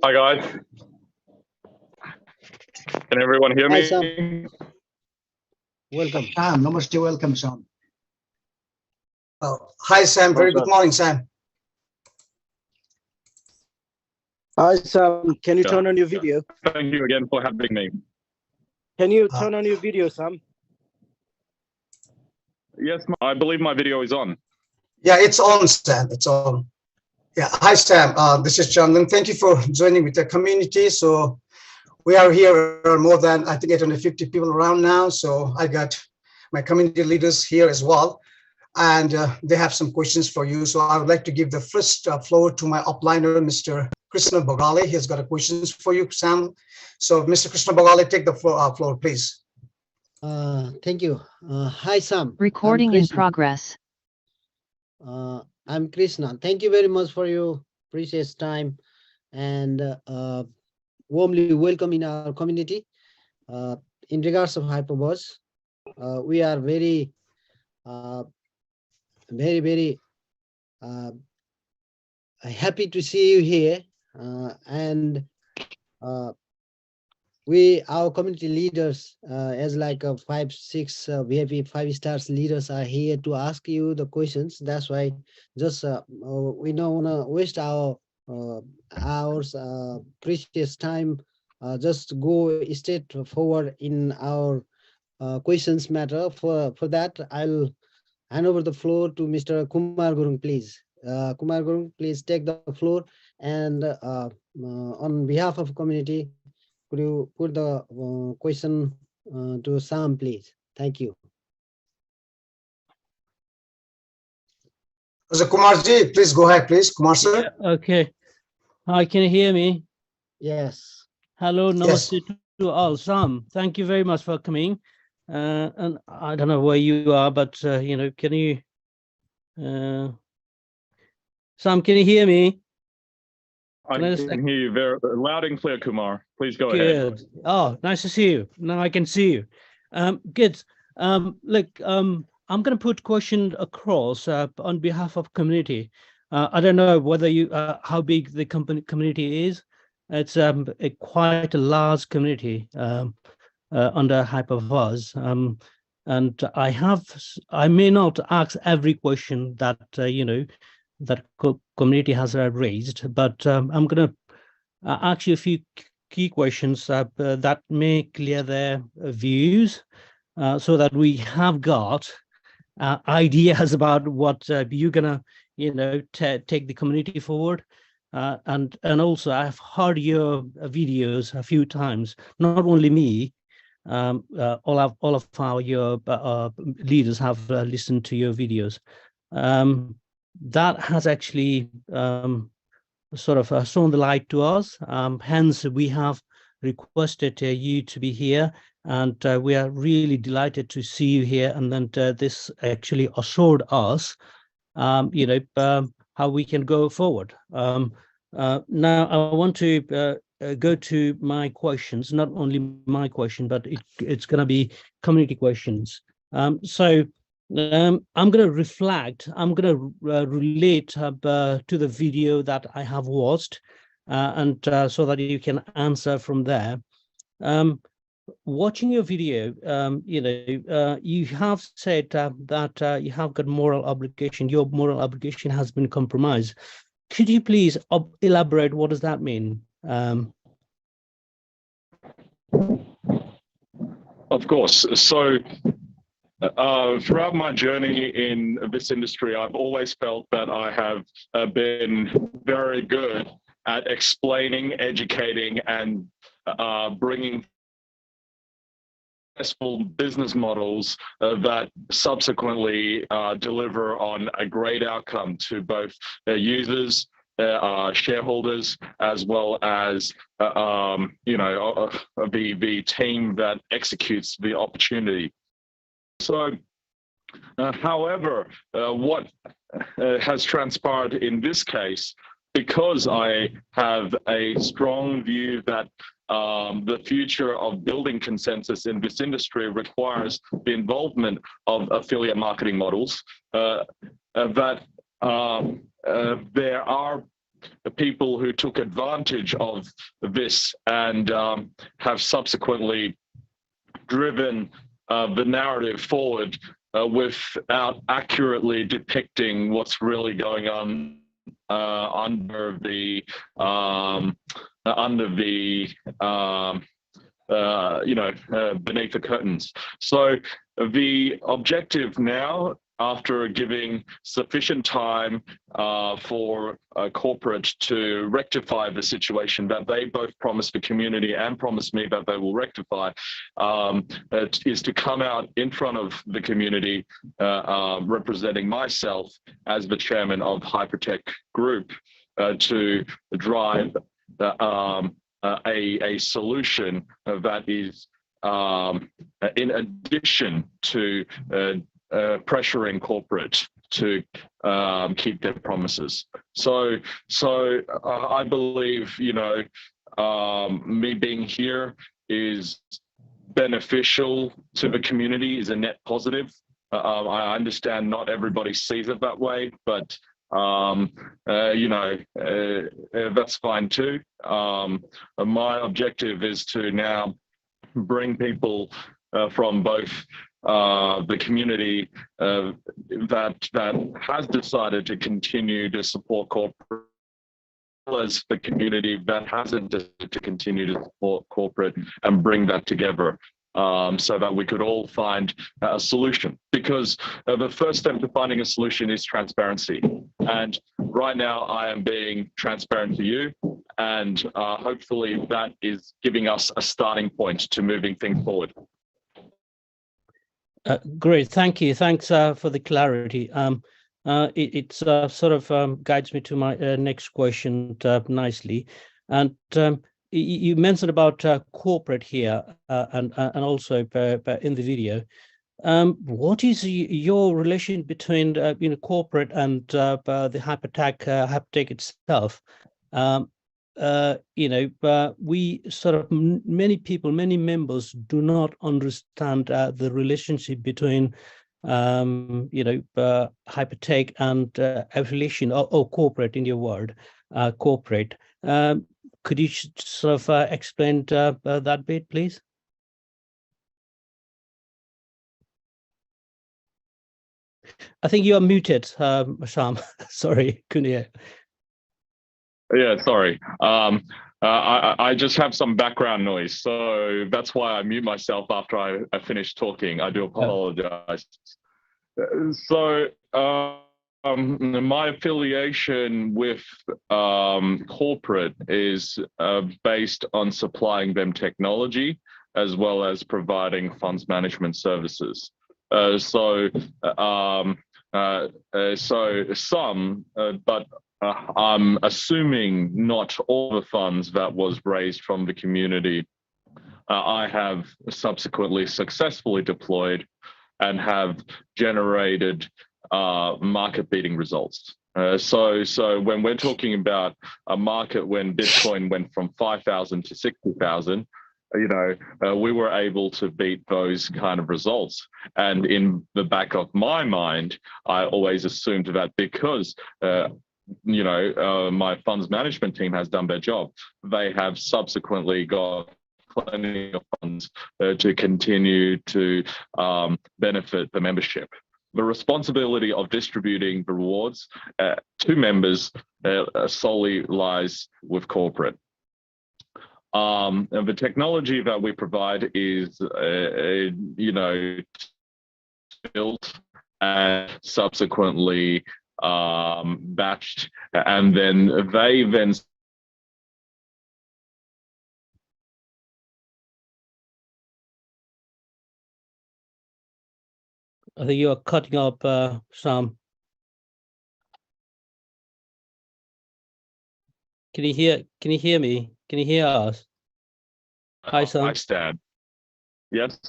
Hi guys. Can everyone hear Hi, me? Sam. Welcome. Sam, namaste, welcome, Sam. Hi, Sam. Very good morning, Sam. Hi, Sam. Can you turn on your video? Thank you again for having me. Can you turn on your video, Sam? Yes, I believe my video is on. Yeah, it's on, Sam. It's on. Yeah. Hi, Sam. This is Chandan. Thank you for joining with the community. So we are here more than, I think, 850 people around now. So I got my community leaders here as well. And they have some questions for you. So I would like to give the first floor to my upliner, Mr. Krishna Bogale. He has got a questions for you, Sam. So Mr. Krishna Bogale, take the floor, please. Thank you. Hi, Sam. Recording in progress. I'm Krishna. Thank you very much for your precious time and warmly welcome in our community. In regards of Hyperverse, we are very happy to see you here, and our community leaders, as like 5-6 VIP 5-star leaders, are here to ask you the questions. That's why just we don't want to waste our hours, precious time. Just go straight forward in our questions matter. For that, I'll hand over the floor to Mr. Kumar Gurung, please. Kumar Gurung, please take the floor, and on behalf of community, could you put the question to Sam, please? Thank you. Mr. Kumarji, please go ahead, please. Kumar sir. Yeah, okay. Hi, can you hear me? Yes. Hello, namaste Yes. to all. Sam, thank you very much for coming. And I don't know where you are, but can you, Sam, can you hear me? I can hear you very loud and clear, Kumar. Please go ahead. Good. Oh, nice to see you. Now I can see you. Good. Look, I'm going to put question across on behalf of community. I don't know whether you how big the community is. It's quite a large community under Hyperverse. And I may not ask every question that that community has raised, but I'm going to ask you a few key questions that may clear their views, so that we have got ideas about what you're gonna take the community forward. And also I've heard your videos a few times, not only me, all of our leaders have listened to your videos. That has actually sort of shown the light to us. Hence, we have requested you to be here, and we are really delighted to see you here. And then this actually assured us, how we can go forward. Now, I want to go to my questions, not only my question, but it's going to be community questions. So I'm going to reflect, I'm going to relate to the video that I have watched, and so that you can answer from there. Watching your video, you have said that you have got moral obligation. Your moral obligation has been compromised. Could you please elaborate? What does that mean? Of course. So throughout my journey in this industry, I've always felt that I have been very good at explaining, educating, and bringing successful business models that subsequently deliver on a great outcome to both users, shareholders, as well as the team that executes the opportunity. So, however, what has transpired in this case, because I have a strong view that the future of building consensus in this industry requires the involvement of affiliate marketing models, that there are people who took advantage of this and have subsequently driven the narrative forward without accurately depicting what's really going on under the beneath the curtains. So the objective now, after giving sufficient time for corporate to rectify the situation that they both promised the community and promised me that they will rectify, is to come out in front of the community representing myself as the chairman of HyperTech Group to drive a solution that is in addition to pressuring corporate to keep their promises. So I believe, me being here is beneficial to the community, is a net positive. I understand not everybody sees it that way, but that's fine too. My objective is to now bring people from both the community that has decided to continue to support corporate, as the community that hasn't decided to continue to support corporate, and bring that together so that we could all find a solution. Because the first step to finding a solution is transparency. And right now I am being transparent to you, and hopefully that is giving us a starting point to moving things forward. Great, thank you. Thanks for the clarity. It sort of guides me to my next question nicely. And you mentioned about corporate here and also in the video. What is your relation between corporate and the HyperTech itself? We sort of, many members do not understand the relationship between HyperTech and affiliation or corporate, in your word, corporate. Could you sort of explain that bit, please? I think you are muted, Sam. Sorry, couldn't hear. Yeah, sorry. I just have some background noise, so that's why I mute myself after I finish talking. I do apologize. So my affiliation with corporate is based on supplying them technology as well as providing funds management services. So some, but I'm assuming not all the funds that was raised from the community, I have subsequently successfully deployed and have generated market-beating results. So when we're talking about a market when Bitcoin went from 5,000 to 60,000, we were able to beat those kind of results. And in the back of my mind, I always assumed that because my funds management team has done their job, they have subsequently got plenty of funds to continue to benefit the membership. The responsibility of distributing the rewards to members solely lies with corporate. And the technology that we provide is, built and subsequently batched, and then they then I think you are cutting up, Sam. Can you hear me? Can you hear us? Hi, Sam. I stand. Yes.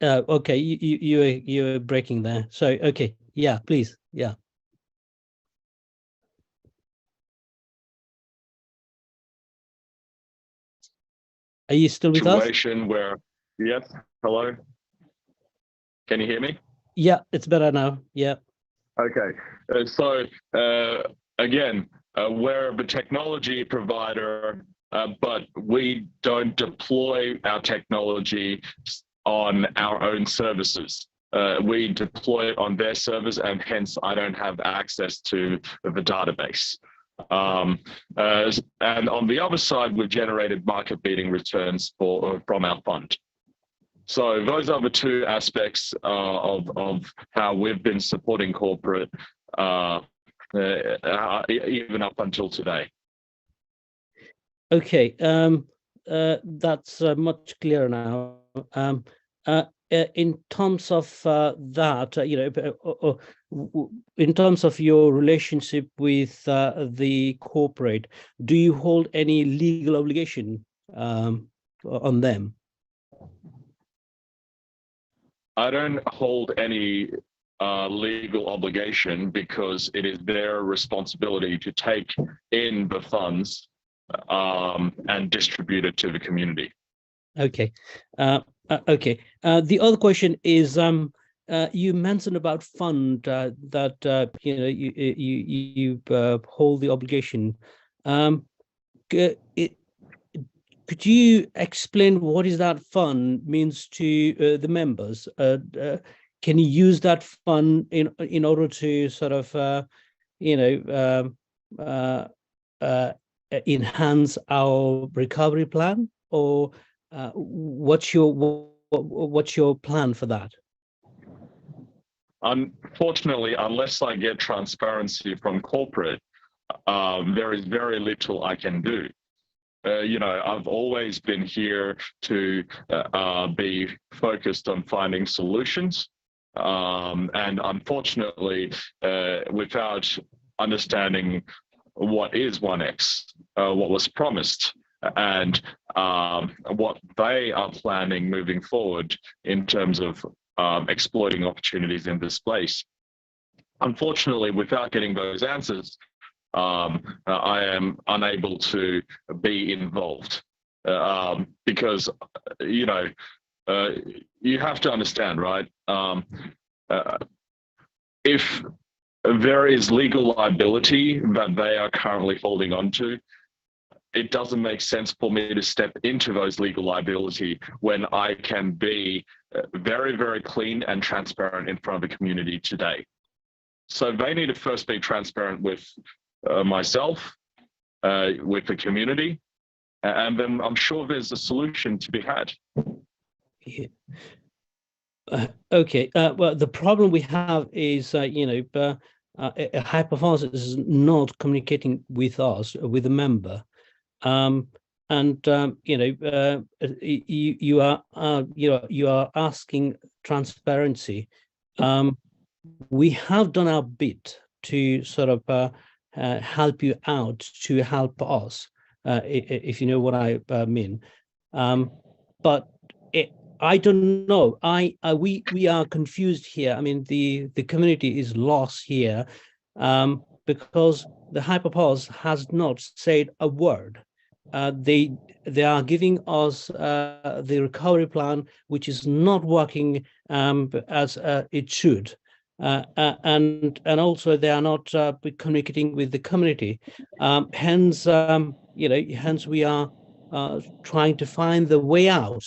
Okay, you're breaking there. So okay, yeah, please, yeah. Are you still with us? Situation where, yes, hello? Can you hear me? Yeah, it's better now, yeah. Okay, so again, we're a technology provider, but we don't deploy our technology on our own services. We deploy it on their servers, and hence I don't have access to the database. And on the other side, we've generated market-beating returns from our fund. So those are the two aspects of how we've been supporting corporate even up until today. Okay, that's much clearer now. In terms of that, in terms of your relationship with the corporate, do you hold any legal obligation on them? I don't hold any legal obligation because it is their responsibility to take in the funds and distribute it to the community. Okay. Okay. The other question is, you mentioned about fund that you hold the obligation. Could you explain what is that fund means to the members? Can you use that fund in order to sort of enhance our recovery plan, or what's your plan for that? Unfortunately, unless I get transparency from corporate, there is very little I can do. I've always been here to be focused on finding solutions. And unfortunately, without understanding what is 1X, what was promised, and what they are planning moving forward in terms of exploiting opportunities in this space. Unfortunately, without getting those answers, I am unable to be involved because, you have to understand, right? If there is legal liability that they are currently holding on to, it doesn't make sense for me to step into those legal liability when I can be very, very clean and transparent in front of the community today. So they need to first be transparent with myself, with the community, and then I'm sure there's a solution to be had. Yeah. Okay. Well, the problem we have is, Hyperverse is not communicating with us, with the member, you are asking transparency. We have done our bit to sort of help you out, to help us, if you know what I mean. But I don't know. We are confused here. I mean, the community is lost here because the Hyperverse has not said a word. They are giving us the recovery plan, which is not working as it should. And also they are not communicating with the community. Hence, hence we are trying to find the way out.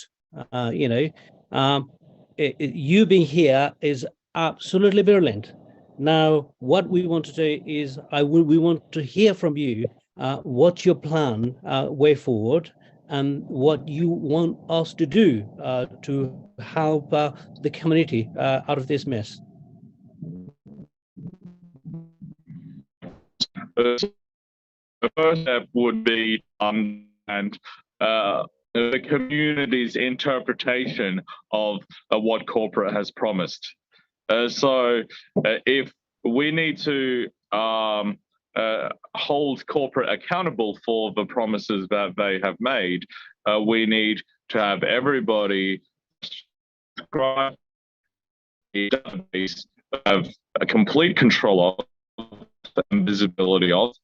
You being here is absolutely brilliant. Now, what we want to do is we want to hear from you what's your plan way forward, and what you want us to do to help the community out of this mess. The first step would be the community's interpretation of what corporate has promised. So if we need to hold corporate accountable for the promises that they have made, we need to have everybody subscribe to the database, have a complete control of and visibility of,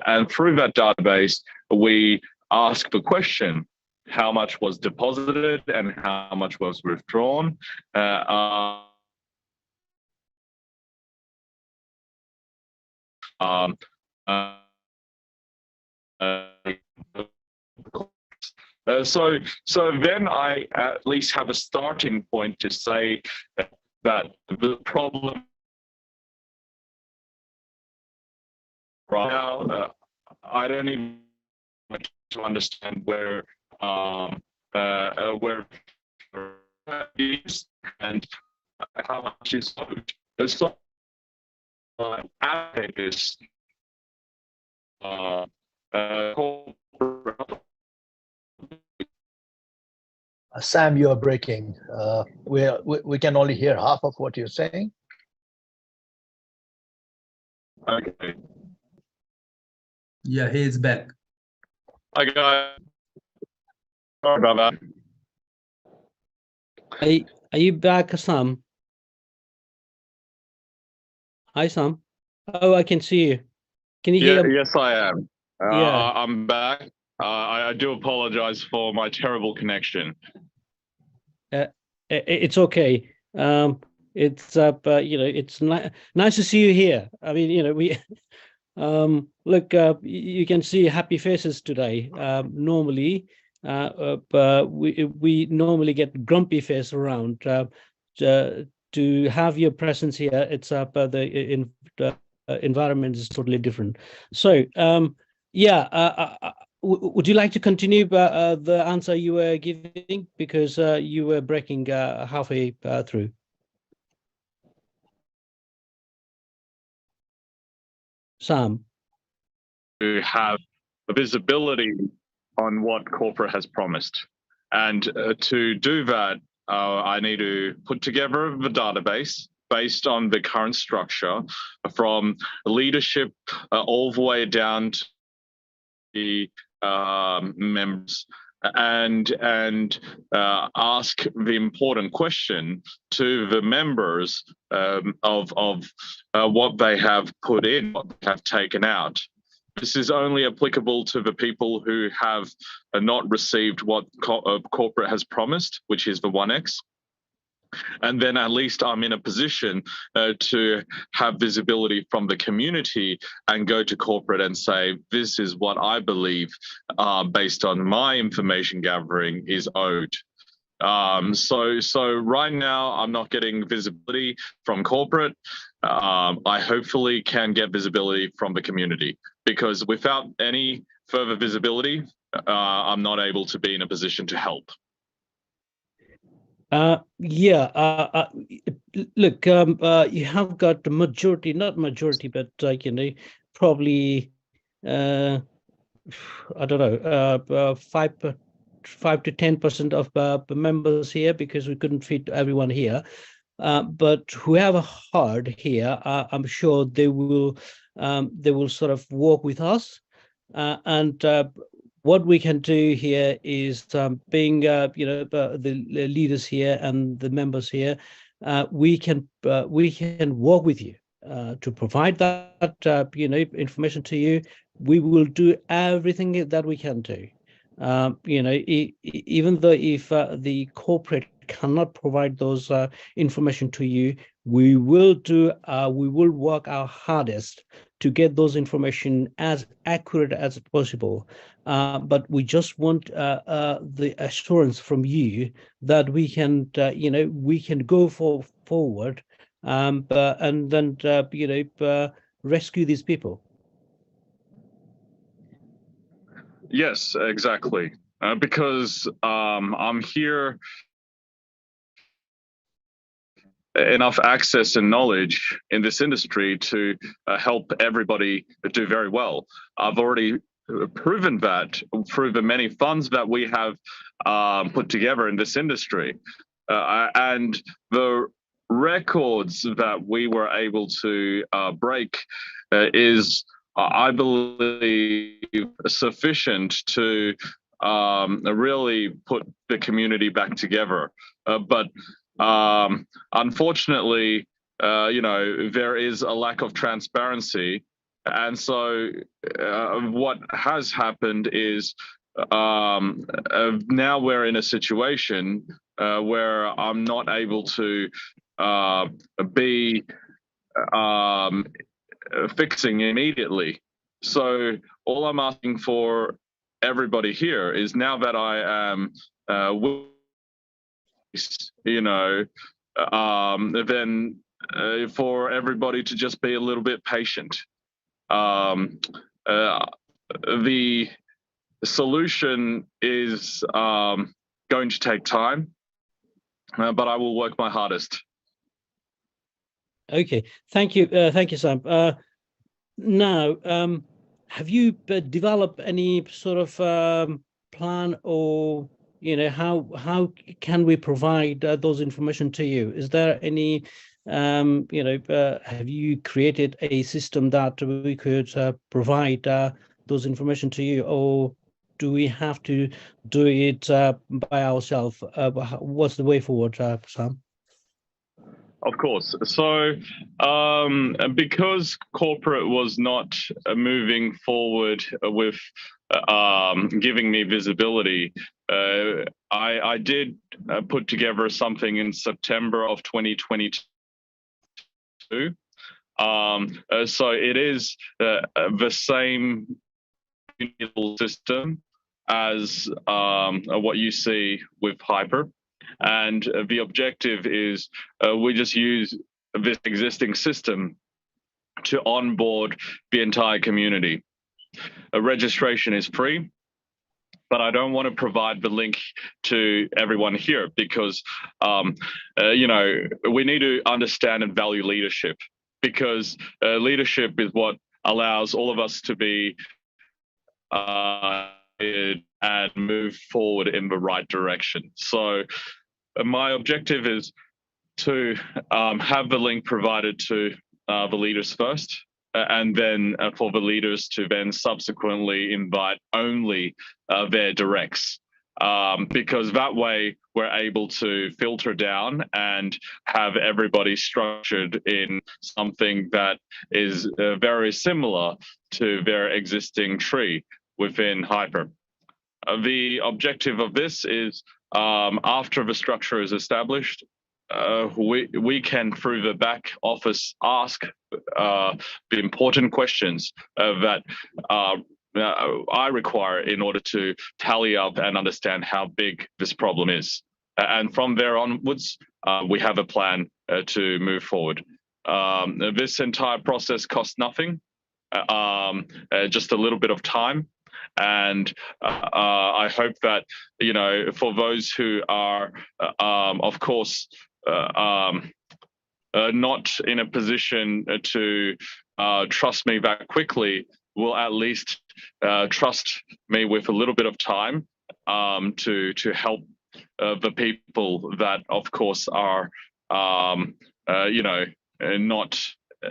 and through that database we ask the question, how much was deposited and how much was withdrawn. So then I at least have a starting point to say that the problem right now, I don't even want to understand where is and how much is owed. So after this Sam, you are breaking. We can only hear half of what you're saying. okay. Yeah, he is back. Hi guys. Sorry about that. Are you back, Sam? Hi, Sam. Oh, I can see you. Can you hear? Yes, I am. Yeah. I'm back. I do apologize for my terrible connection. It's okay. It's it's nice to see you here. I mean, we look, you can see happy faces today. Normally, we normally get grumpy face around. To have your presence here, it's the environment is totally different. So, would you like to continue the answer you were giving, because you were breaking halfway through? Sam? To have visibility on what corporate has promised. And to do that, I need to put together the database based on the current structure from leadership all the way down to the members, and ask the important question to the members of what they have put in, what they have taken out. This is only applicable to the people who have not received what corporate has promised, which is the 1X. And then at least I'm in a position to have visibility from the community and go to corporate and say, this is what I believe, based on my information gathering, is owed. So right now I'm not getting visibility from corporate. I hopefully can get visibility from the community, because without any further visibility, I'm not able to be in a position to help. Look, you have got the majority, not majority, but probably I don't know, 5 to 10% of members here, because we couldn't fit everyone here. But whoever heard here, I'm sure they will sort of work with us, and what we can do here is, being the leaders here and the members here, we can work with you to provide that information to you. We will do everything that we can do. Even though if the corporate cannot provide those information to you, we will work our hardest to get those information as accurate as possible. But we just want the assurance from you that we can go forward, and then rescue these people. Yes, exactly. Because I'm here enough access and knowledge in this industry to help everybody do very well. I've already proven that through the many funds that we have put together in this industry, and the records that we were able to break is, I believe, sufficient to really put the community back together. But unfortunately, there is a lack of transparency. And so what has happened is, now we're in a situation where I'm not able to be fixing immediately. So all I'm asking for everybody here is now that I am, then for everybody to just be a little bit patient. The solution is going to take time, but I will work my hardest. Okay, thank you, Sam. Now, have you developed any sort of plan, or how can we provide those information to you? Is there any have you created a system that we could provide those information to you, or do we have to do it by ourselves? What's the way forward, Sam? Of course. So because corporate was not moving forward with giving me visibility, I did put together something in September of 2022. So it is the same system as what you see with Hyper. And the objective is we just use this existing system to onboard the entire community. Registration is free, but I don't want to provide the link to everyone here because, we need to understand and value leadership, because leadership is what allows all of us to be and move forward in the right direction. So my objective is to have the link provided to the leaders first, and then for the leaders to then subsequently invite only their directs, because that way we're able to filter down and have everybody structured in something that is very similar to their existing tree within Hyper. The objective of this is after the structure is established, we can, through the back office, ask the important questions that I require in order to tally up and understand how big this problem is. And from there onwards, we have a plan to move forward. This entire process costs nothing, just a little bit of time. And I hope that, for those who are, of course, not in a position to trust me that quickly, will at least trust me with a little bit of time to help the people that, of course, are, not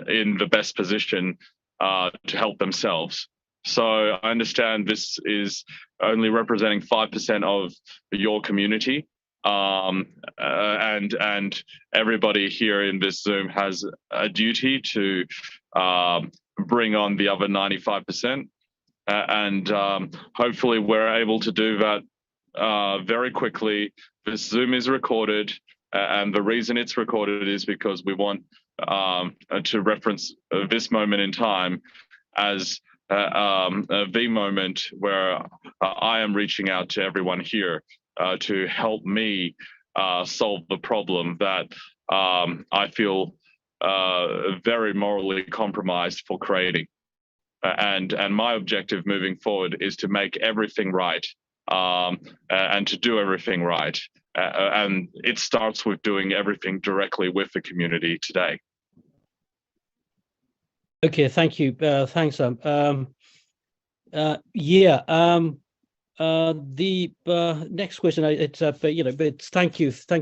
in the best position to help themselves. So I understand this is only representing 5% of your community, and everybody here in this Zoom has a duty to bring on the other 95%, and hopefully we're able to do that very quickly. This Zoom is recorded, and the reason it's recorded is because we want to reference this moment in time as the moment where I am reaching out to everyone here to help me solve the problem that I feel very morally compromised for creating. And my objective moving forward is to make everything right, and to do everything right. And it starts with doing everything directly with the community today. Okay, thank you. Thanks, Sam. The next question, it's thank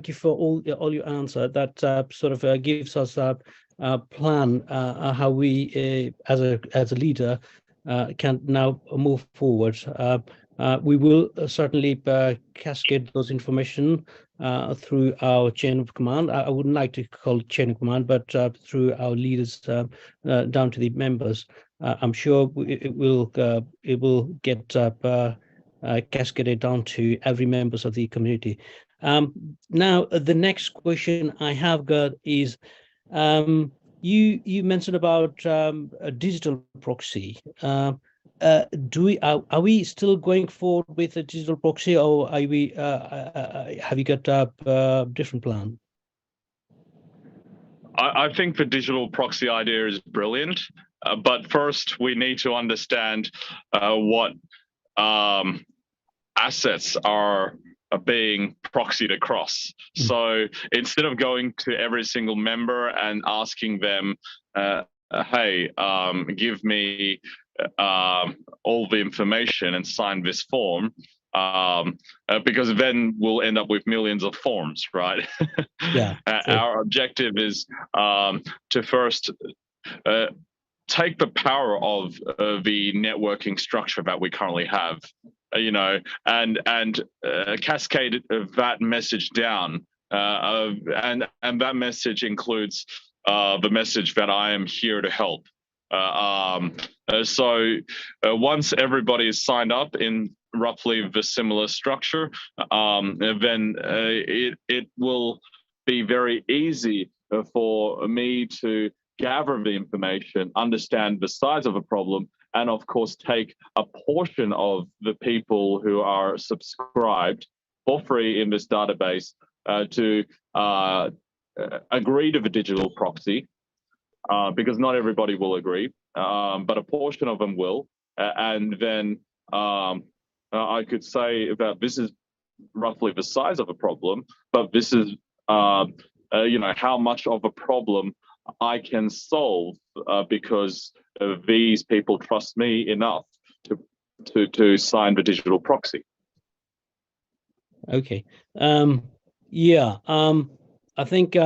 you for all your answer. That sort of gives us a plan how we, as a leader, can now move forward. We will certainly cascade those information through our chain of command. I wouldn't like to call it chain of command, but through our leaders down to the members. I'm sure it will get cascaded down to every members of the community. Now, the next question I have got is, you mentioned about a digital proxy. are we still going forward with a digital proxy, or are we have you got a different plan? I think the digital proxy idea is brilliant, but first we need to understand what assets are being proxied across. So instead of going to every single member and asking them, hey, give me all the information and sign this form, because then we'll end up with millions of forms, right? Yeah. Our objective is to first take the power of the networking structure that we currently have, and cascade that message down, and that message includes the message that I am here to help. So once everybody is signed up in roughly the similar structure, then it will be very easy for me to gather the information, understand the size of a problem, and of course take a portion of the people who are subscribed for free in this database to agree to the digital proxy, because not everybody will agree, but a portion of them will. And then I could say that this is roughly the size of a problem, but this is how much of a problem I can solve because these people trust me enough to sign the digital proxy. Okay. Yeah. I think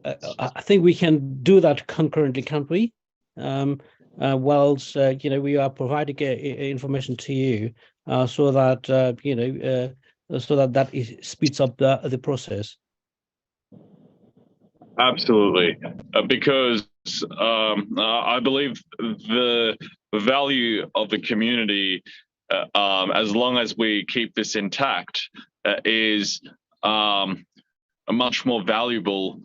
I think we can do that concurrently, can't we? Whilst we are providing information to you, so that so that speeds up the process. Absolutely, because I believe the value of the community, as long as we keep this intact, is much more valuable,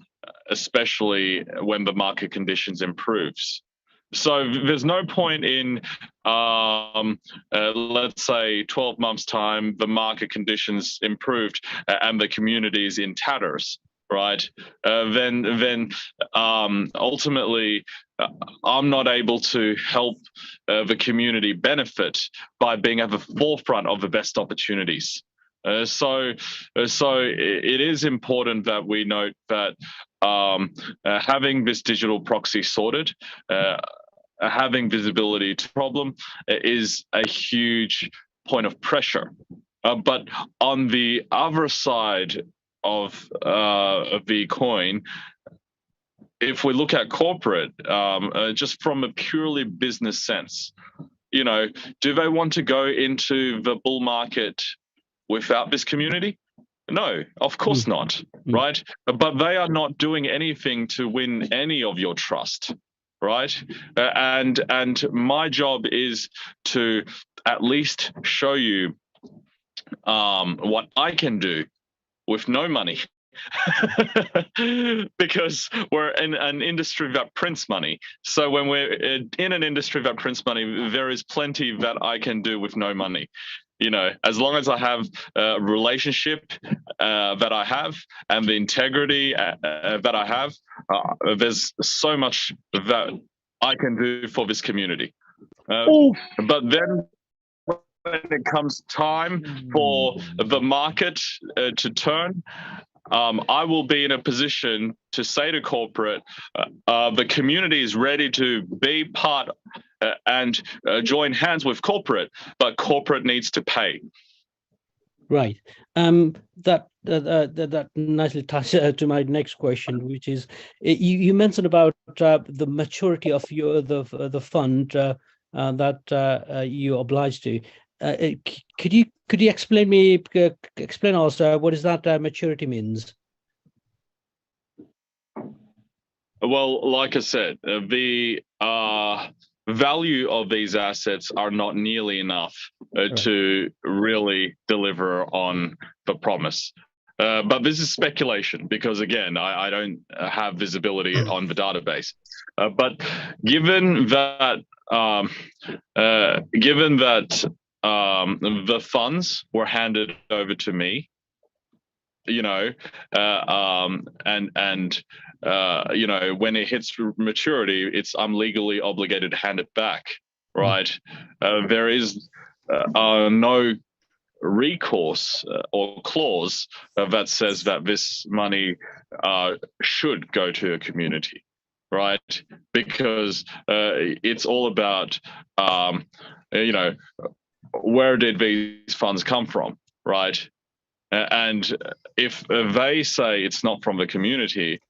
especially when the market conditions improves. So there's no point in, let's say, 12 months' time, the market conditions improved and the community is in tatters, right? Then ultimately, I'm not able to help the community benefit by being at the forefront of the best opportunities. So it is important that we note that having this digital proxy sorted, having visibility to problem is a huge point of pressure. But on the other side of the coin, if we look at corporate, just from a purely business sense, do they want to go into the bull market without this community? No, of course not, right? But they are not doing anything to win any of your trust, right? And my job is to at least show you what I can do with no money. Because we're in an industry that prints money. So when we're in an industry that prints money, there is plenty that I can do with no money. As long as I have a relationship that I have and the integrity that I have, there's so much that I can do for this community. But then when it comes time for the market to turn, I will be in a position to say to corporate, the community is ready to be part and join hands with corporate, but corporate needs to pay. Right. That nicely touches to my next question, which is you mentioned about the maturity of the fund that you obliged to. Could you explain also what is that maturity means? Well, like I said, the value of these assets are not nearly enough to really deliver on the promise. but this is speculation because, again, I don't have visibility on the database. But given that the funds were handed over to me, you know, you know, when it hits maturity, I'm legally obligated to hand it back, right? There is no recourse or clause that says that this money should go to a community, right? Because it's all about, you know, where did these funds come from, right? And if they say it's not from the community,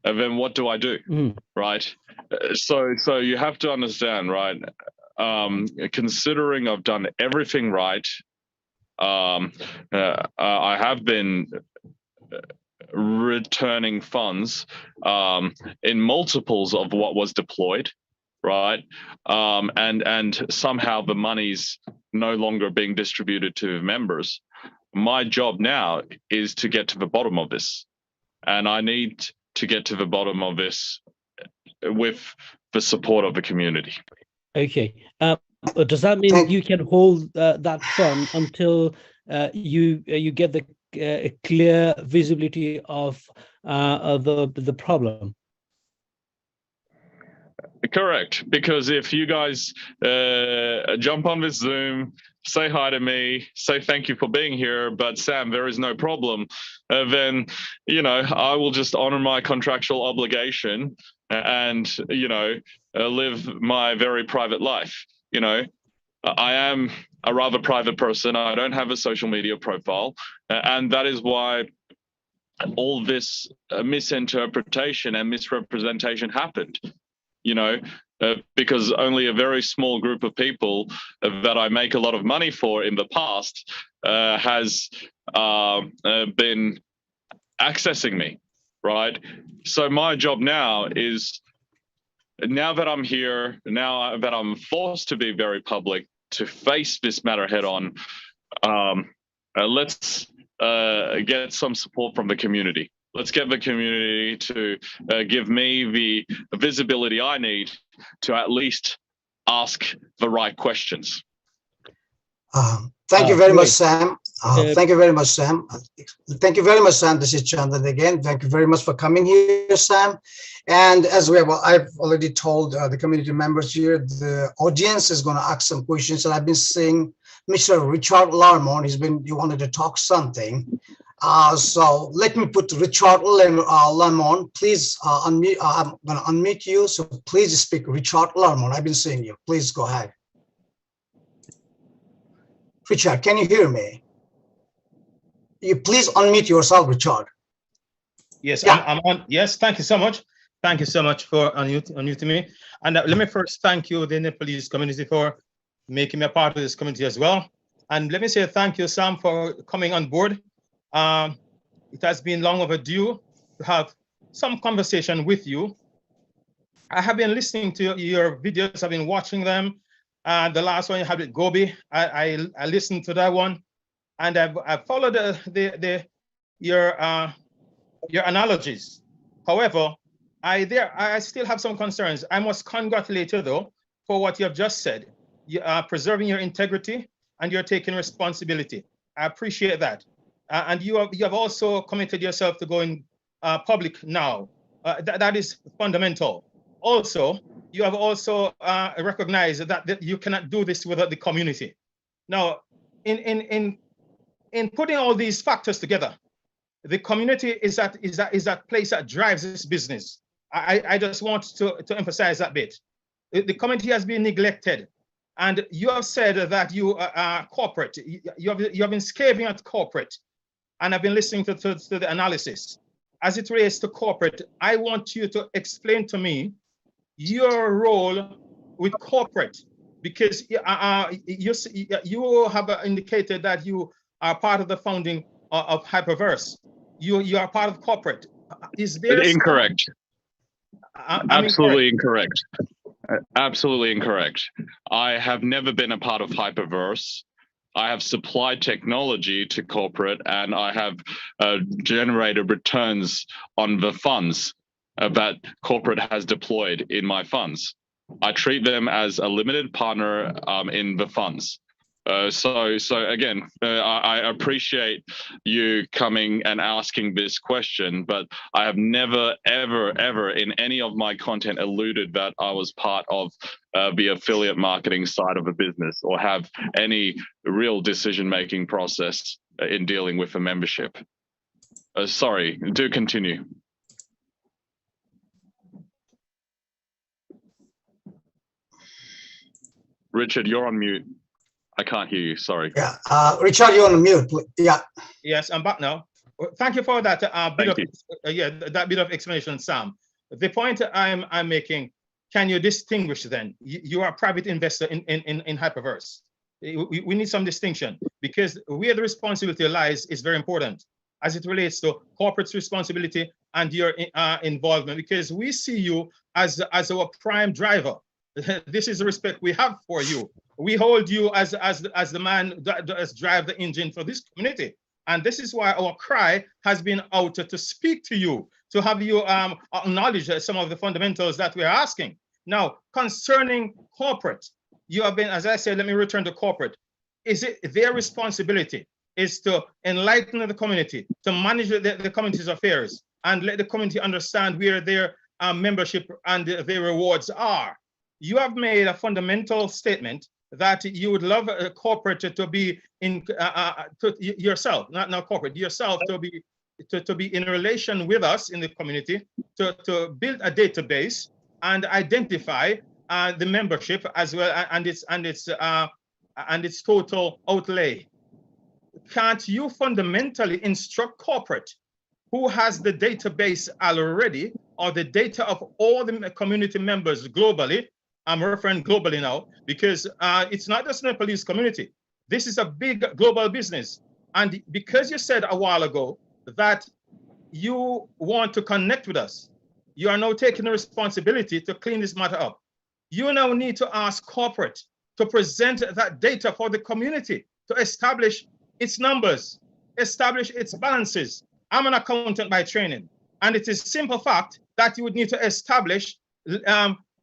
then what do I do, right? So you have to understand, right? Considering I've done everything right, I have been returning funds in multiples of what was deployed, right? And somehow the money's no longer being distributed to members. My job now is to get to the bottom of this, and I need to get to the bottom of this with the support of the community. Okay. Does that mean you can hold that fund until you get the clear visibility of the problem? Correct, because if you guys jump on this Zoom, say hi to me, say thank you for being here, but Sam, there is no problem, then, you know, I will just honor my contractual obligation and, you know, live my very private life. You know, I am a rather private person. I don't have a social media profile, and that is why all this misinterpretation and misrepresentation happened. You know, because only a very small group of people that I make a lot of money for in the past has been accessing me, right? So my job now is, now that I'm here, now that I'm forced to be very public, to face this matter head on, let's get some support from the community. Let's get the community to give me the visibility I need to at least ask the right questions. Thank you very much, Sam. Thank you very much, Sam. Thank you very much, Sam. This is Chandan again. Thank you very much for coming here, Sam. And as I've already told the community members here, the audience is going to ask some questions. And I've been seeing Mr. Richard Larmon. He wanted to talk something. So let me put Richard Larmon. Please unmute. I'm going to unmute you. So please speak, Richard Larmon. I've been seeing you. Please go ahead. Richard, can you hear me? You please unmute yourself, Richard. Yes, yeah. I'm on. Yes, thank you so much. Thank you so much for unmuting me. And let me first thank you, the Nepalese community, for making me a part of this community as well. And let me say thank you, Sam, for coming on board. It has been long overdue to have some conversation with you. I have been listening to your videos. I've been watching them. The last one you had with Gobi, I listened to that one, and I've followed your analogies. However, I still have some concerns. I must congratulate you though for what you have just said. You are preserving your integrity and you're taking responsibility. I appreciate that, and you have also committed yourself to going public now. That is fundamental. Also, you have also recognized that you cannot do this without the community. Now, in putting all these factors together, the community is that place that drives this business. I just want to emphasize that bit. The community has been neglected, and you have said that you are corporate. You have been scaving at corporate, and I've been listening to the analysis. As it relates to corporate, I want you to explain to me your role with corporate, because you have indicated that you are part of the founding of Hyperverse. You are part of corporate. Is there incorrect? Absolutely incorrect. Absolutely incorrect. I have never been a part of Hyperverse. I have supplied technology to corporate, and I have generated returns on the funds that corporate has deployed in my funds. I treat them as a limited partner in the funds. So again, I appreciate you coming and asking this question, but I have never, ever in any of my content alluded that I was part of the affiliate marketing side of a business or have any real decision-making process in dealing with a membership. Sorry, do continue. Richard, you're on mute. I can't hear you, sorry. Yeah, Richard, you're on mute. Yeah. Yes, I'm back now. Thank you for that that bit of explanation, Sam. The point I'm making, can you distinguish then? You are a private investor in Hyperverse. We need some distinction, because where the responsibility lies is very important as it relates to corporate responsibility and your involvement, because we see you as our prime driver. This is the respect we have for you. We hold you as the man that does drive the engine for this community. And this is why our cry has been out to speak to you, to have you acknowledge some of the fundamentals that we're asking. Now, concerning corporate, you have been, as I said, let me return to corporate. Is it their responsibility is to enlighten the community, to manage the community's affairs, and let the community understand where their membership and their rewards are? You have made a fundamental statement that you would love a corporate to be in yourself, not corporate, yourself to be in relation with us in the community, to build a database and identify the membership as well and its total outlay. Can't you fundamentally instruct corporate who has the database already, or the data of all the community members globally? I'm referring globally now, because it's not just Nepalese community. This is a big global business. And because you said a while ago that you want to connect with us, you are now taking the responsibility to clean this matter up. You now need to ask corporate to present that data for the community, to establish its numbers, establish its balances. I'm an accountant by training, and it is a simple fact that you would need to establish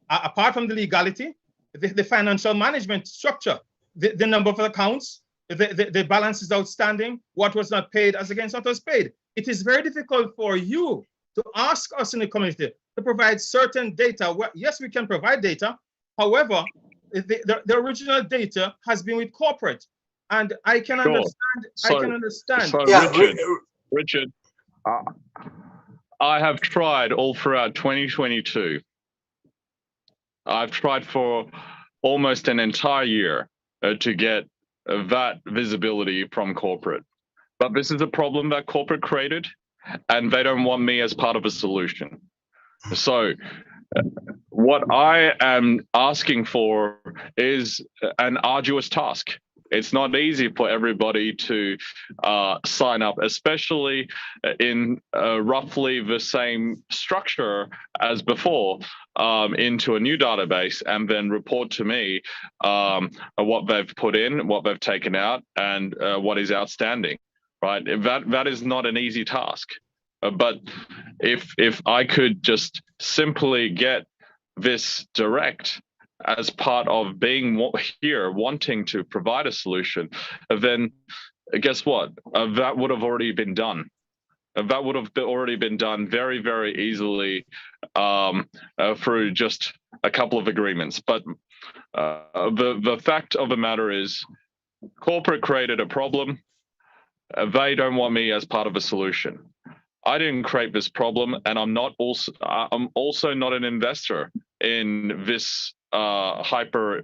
apart from the legality, the financial management structure, the number of accounts, the balances outstanding, what was not paid as against what was paid. It is very difficult for you to ask us in the community to provide certain data. Well, yes, we can provide data. However, the original data has been with corporate. And I can understand. So, I can understand. So Yeah, Richard, I have tried all throughout 2022. I've tried for almost an entire year to get that visibility from corporate. But this is a problem that corporate created, and they don't want me as part of a solution. So what I am asking for is an arduous task. It's not easy for everybody to sign up, especially in roughly the same structure as before, into a new database, and then report to me what they've put in, what they've taken out, and what is outstanding. Right? That is not an easy task. But if I could just simply get this direct as part of being here, wanting to provide a solution, then guess what? That would have already been done. That would have already been done very, very easily through just a couple of agreements. But the fact of the matter is, corporate created a problem. They don't want me as part of a solution. I didn't create this problem, and I'm also not an investor in this hyper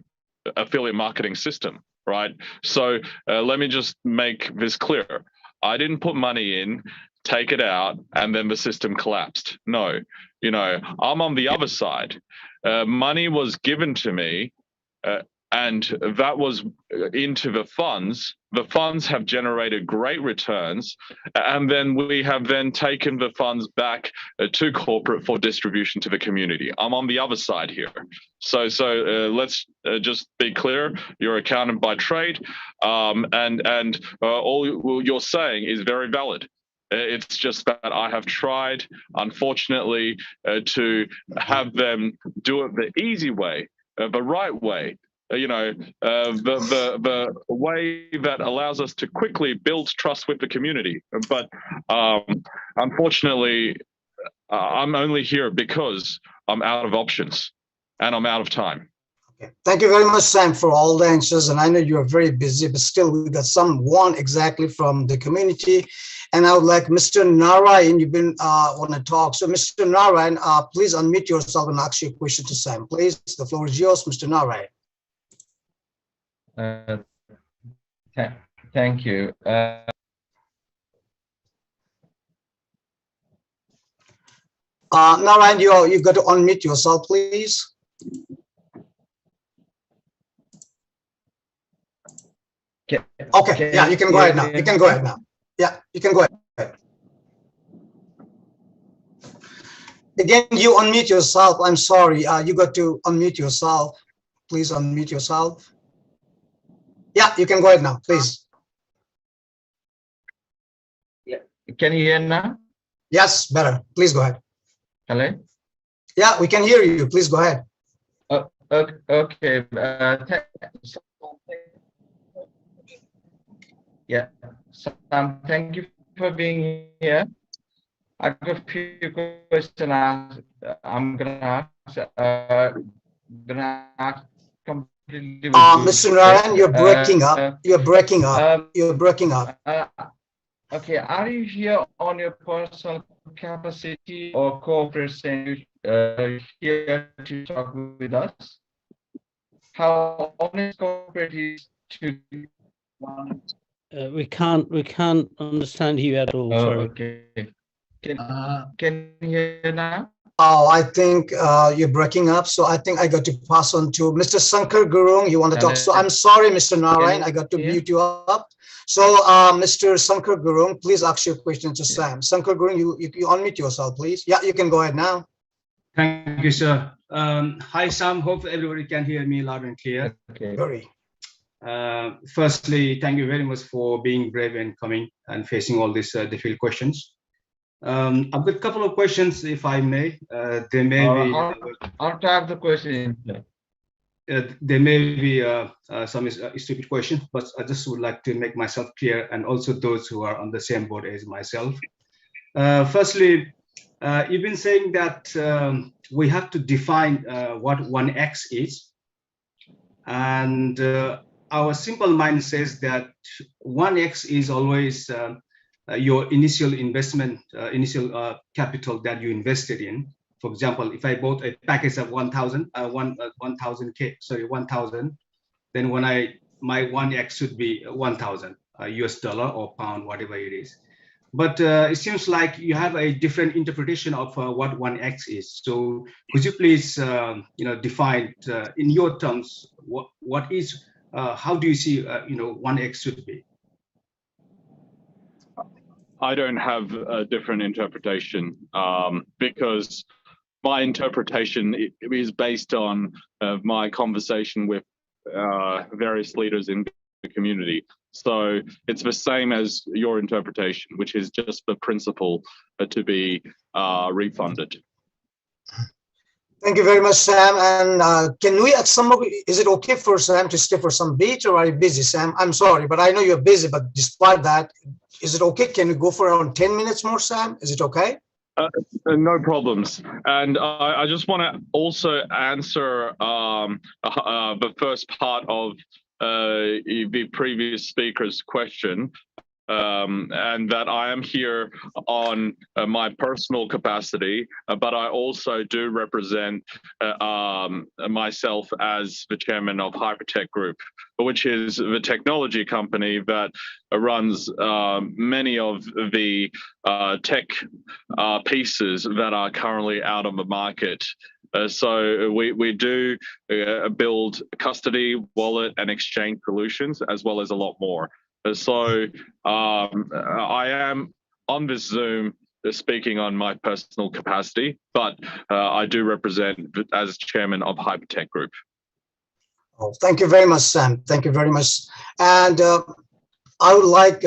affiliate marketing system, right? So let me just make this clear. I didn't put money in, take it out, and then the system collapsed. No, I'm on the other side. Money was given to me and that was into the funds. The funds have generated great returns, and then we have then taken the funds back to corporate for distribution to the community. I'm on the other side here. So let's just be clear. You're accountant by trade, and all you're saying is very valid. It's just that I have tried, unfortunately, to have them do it the easy way, the right way. The way that allows us to quickly build trust with the community. But unfortunately, I'm only here because I'm out of options and I'm out of time. Okay. Thank you very much, Sam, for all the answers. And I know you are very busy, but still we got someone exactly from the community. And I would like Mr. Narayan, you've been want to talk. So Mr. Narayan, please unmute yourself and ask your question to Sam. Please, the floor is yours, Mr. Narayan. Thank you. Narayan, you've got to unmute yourself, please. Okay, yeah, you can go ahead now. You can go ahead now. Yeah, you can go ahead. Again, you unmute yourself. I'm sorry. You got to unmute yourself. Please unmute yourself. Yeah, you can go ahead now, please. Yeah. Can you hear now? Yes, better. Please go ahead. Hello? Yeah, we can hear you. Please go ahead. Okay. Yeah. Sam, thank you for being here. I've got a few questions I'm gonna ask completely with Mr. Narayan, you're breaking up. You're breaking up. You're breaking up. Okay, are you here on your personal capacity or corporate here to talk with us? How honest corporate is to we can't understand you at all. Sorry. Okay. Can you hear now? Oh, I think you're breaking up. So I think I got to pass on to Mr. Sankar Gurung. You want to talk? So I'm sorry, Mr. Narayan, I got to mute you up. So Mr. Sankar Gurung, please ask your question to Sam. Sankar Gurung, you unmute yourself, please. Yeah, you can go ahead now. Thank you, sir. Hi, Sam. Hope everybody can hear me loud and clear. Okay. Very. Firstly, thank you very much for being brave and coming and facing all these difficult questions. I've got a couple of questions, if I may. There may be. I'll type the question. There may be some stupid question, but I just would like to make myself clear, and also those who are on the same boat as myself. Firstly, you've been saying that we have to define what 1x is, and our simple mind says that 1x is always your initial investment, initial capital that you invested in. For example, if I bought a package of 1,000, then when my 1x should be 1,000 US dollar or pound, whatever it is. But it seems like you have a different interpretation of what 1x is. So could you please, define in your terms what is, how do you see, 1x should be? I don't have a different interpretation because my interpretation is based on my conversation with various leaders in the community. So it's the same as your interpretation, which is just the principle to be refunded. Thank you very much, Sam. And can we, at some, is it okay for Sam to stay for some beat, or are you busy, Sam? I'm sorry, but I know you're busy, but despite that, is it okay? Can we go for around 10 minutes more, Sam? Is it okay? No problems. And I just want to also answer the first part of the previous speaker's question, and that I am here on my personal capacity, but I also do represent myself as the chairman of HyperTech Group, which is the technology company that runs many of the tech pieces that are currently out on the market So we do build custody, wallet, and exchange solutions, as well as a lot more. So I am on this Zoom speaking on my personal capacity, but I do represent as chairman of HyperTech Group. Oh, thank you very much, Sam. Thank you very much. And I would like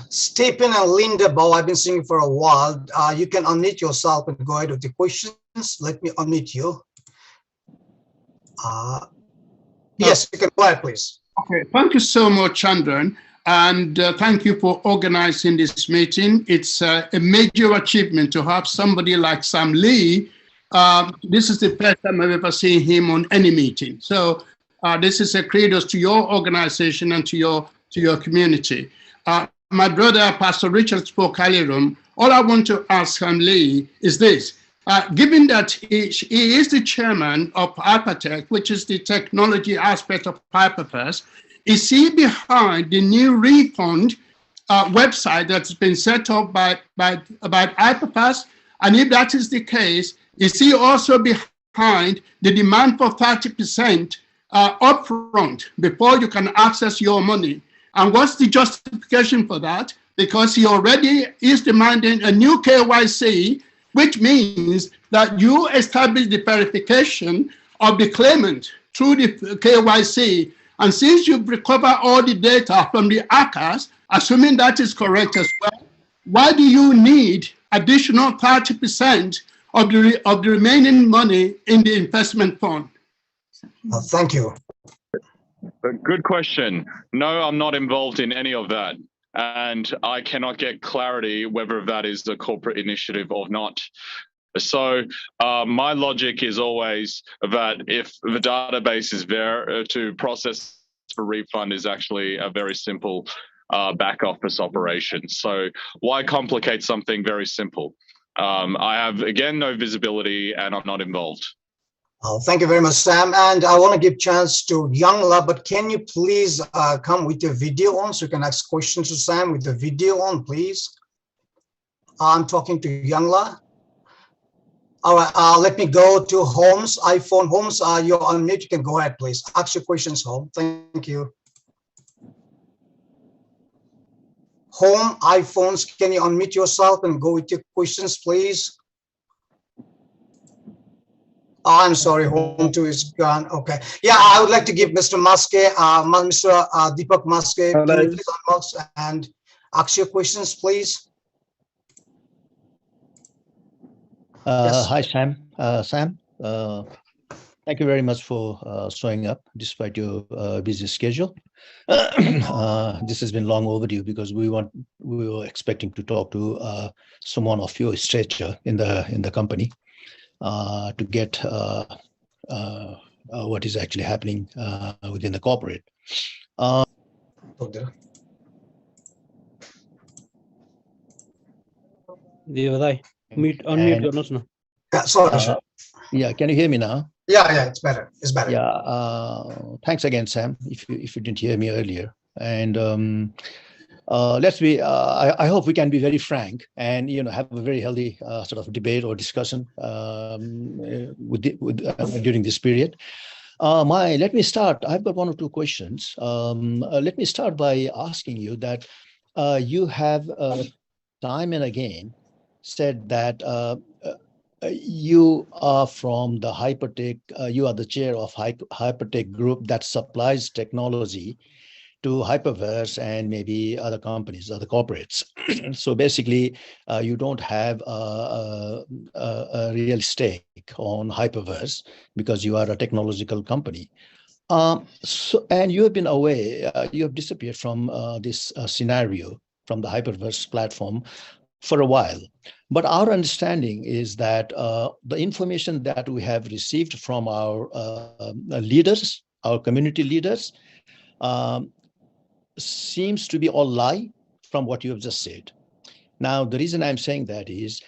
Stephen and Linda Bow. I've been singing for a while. You can unmute yourself and go ahead with the questions. Let me unmute you. Yes, you can go ahead, please. Okay, thank you so much, Chandran. And thank you for organizing this meeting. It's a major achievement to have somebody like Sam Lee. This is the first time I've ever seen him on any meeting. So this is a kudos to your organization and to your community. My brother, Pastor Richard, spoke earlier on. All I want to ask Sam Lee is this. Given that he is the chairman of HyperTech, which is the technology aspect of Hyperverse, is he behind the new refund website that's been set up by Hyperverse? And if that is the case, is he also behind the demand for 30% upfront before you can access your money? And what's the justification for that? Because he already is demanding a new KYC, which means that you establish the verification of the claimant through the KYC. And since you've recovered all the data from the ACAs, assuming that is correct as well, why do you need additional 30% of the remaining money in the investment fund? Thank you. Good question. No, I'm not involved in any of that. And I cannot get clarity whether that is a corporate initiative or not. So my logic is always that if the database is there, to process for refund is actually a very simple back office operation. So why complicate something very simple? I have, again, no visibility and I'm not involved. Oh, thank you very much, Sam. And I want to give chance to Youngla, but can you please come with your video on so you can ask questions to Sam with the video on, please? I'm talking to Youngla. All right, let me go to Holmes, iPhone. Holmes, you're on mute. You can go ahead, please. Ask your questions, Holmes. Thank you. Home, iPhones, can you unmute yourself and go with your questions, please? Oh, I'm sorry, Home 2 is gone. Okay. Yeah, I would like to give Mr. Maske, Mr. Deepak Maske, can you please unbox and ask your questions, please? Yes. Hi, Sam. Sam, thank you very much for showing up despite your busy schedule. This has been long overdue because we were expecting to talk to someone of your stature in the company to get what is actually happening within the corporate. Unmute. Sorry. Yeah, can you hear me now? Yeah, it's better. It's better. Yeah, thanks again, Sam, if you didn't hear me earlier. And let's be, I hope we can be very frank and, have a very healthy sort of debate or discussion during this period. Let me start. I've got one or two questions. Let me start by asking you that you have time and again said that you are from the HyperTech, you are the chair of HyperTech Group that supplies technology to Hyperverse and maybe other companies, other corporates. So basically, you don't have a real stake on Hyperverse because you are a technological company. And you have been away, you have disappeared from this scenario, from the Hyperverse platform for a while. But our understanding is that the information that we have received from our leaders, our community leaders, seems to be all lie from what you have just said. Now, the reason I'm saying that is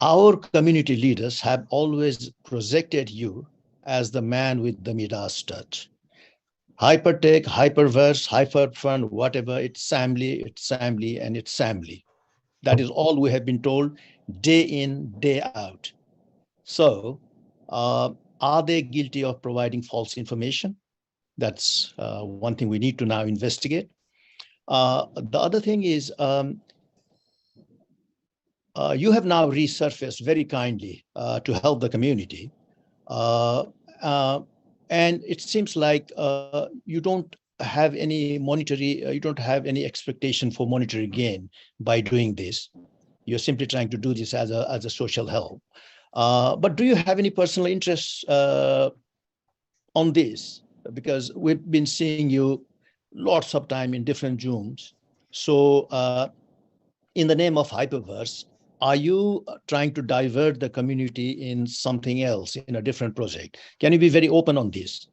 our community leaders have always projected you as the man with the Midas touch. HyperTech, Hyperverse, Hyperfund, whatever, it's Sam Lee, and it's Sam Lee. That is all we have been told day in, day out. So Are they guilty of providing false information? That's one thing we need to now investigate. The other thing is, you have now resurfaced very kindly to help the community. And it seems like you don't have any you don't have any expectation for monetary gain by doing this. You're simply trying to do this as a social help. But do you have any personal interests on this? Because we've been seeing you lots of time in different Zooms. So in the name of Hyperverse, are you trying to divert the community in something else, in a different project? Can you be very open on this?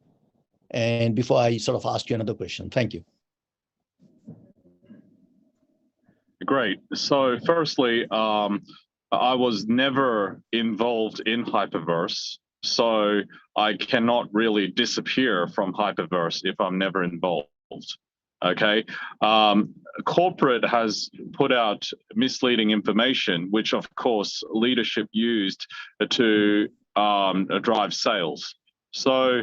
And before I sort of ask you another question, thank you. Great. So firstly, I was never involved in Hyperverse, so I cannot really disappear from Hyperverse if I'm never involved. Okay. Corporate has put out misleading information, which of course leadership used to drive sales. So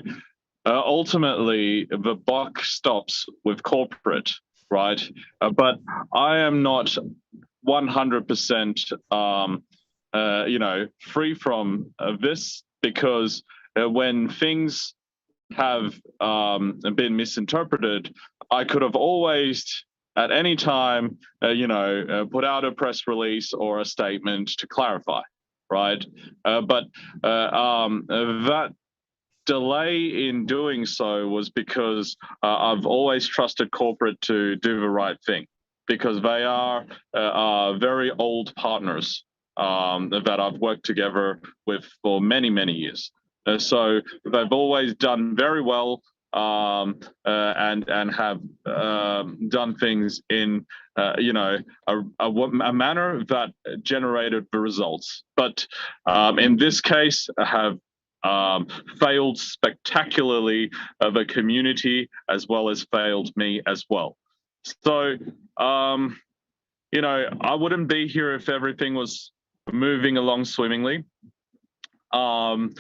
ultimately the buck stops with corporate, right? But I am not 100% free from this, because when things have been misinterpreted, I could have always at any time put out a press release or a statement to clarify, right? But that delay in doing so was because I've always trusted corporate to do the right thing, because they are very old partners that I've worked together with for many, many years. So they've always done very well and have done things in a manner that generated the results. But in this case, have failed spectacularly the community, as well as failed me as well. So, I wouldn't be here if everything was moving along swimmingly. And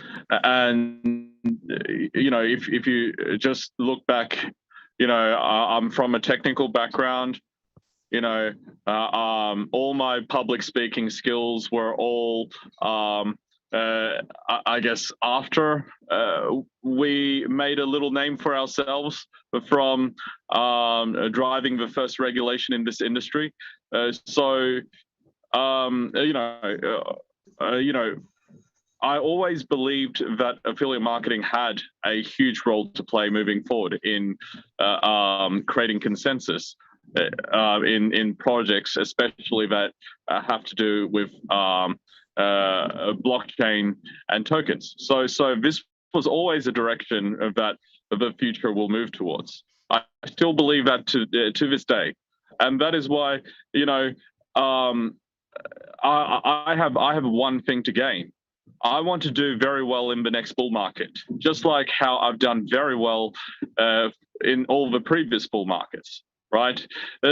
if you just look back, I'm from a technical background. All my public speaking skills were all I guess after we made a little name for ourselves from driving the first regulation in this industry. I always believed that affiliate marketing had a huge role to play moving forward in creating consensus in projects, especially that have to do with blockchain and tokens. So this was always a direction that the future will move towards. I still believe that to this day, and that is why I have one thing to gain. I want to do very well in the next bull market, just like how I've done very well in all the previous bull markets, right?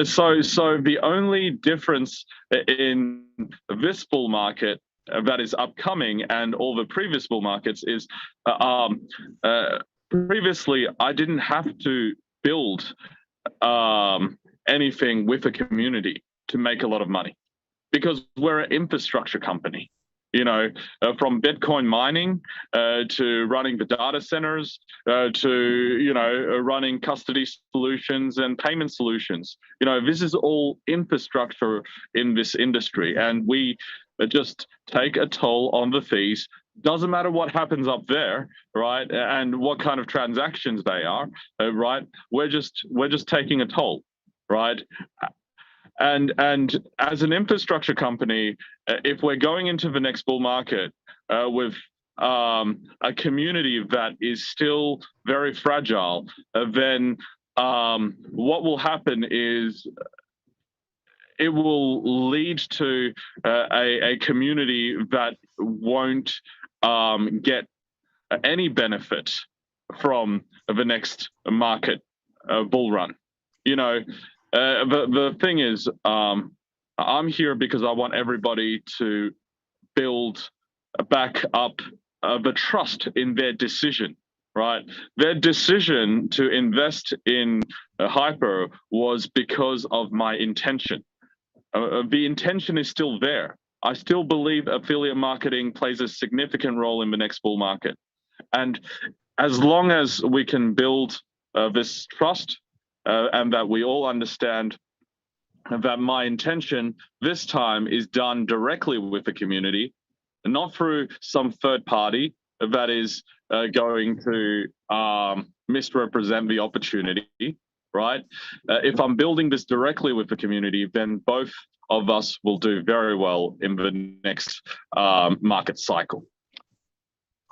So the only difference in this bull market that is upcoming and all the previous bull markets is previously I didn't have to build anything with a community to make a lot of money, because we're an infrastructure company. From Bitcoin mining to running the data centers to running custody solutions and payment solutions. This is all infrastructure in this industry, and we just take a toll on the fees. Doesn't matter what happens up there, right? And what kind of transactions they are, right? We're just taking a toll, right? And as an infrastructure company, if we're going into the next bull market with a community that is still very fragile, then what will happen is it will lead to a community that won't get any benefit from the next market bull run. The thing is, I'm here because I want everybody to build back up the trust in their decision, right? Their decision to invest in Hyper was because of my intention. The intention is still there. I still believe affiliate marketing plays a significant role in the next bull market. And as long as we can build this trust and that we all understand that my intention this time is done directly with the community, not through some third party that is going to misrepresent the opportunity, right? If I'm building this directly with the community, then both of us will do very well in the next market cycle.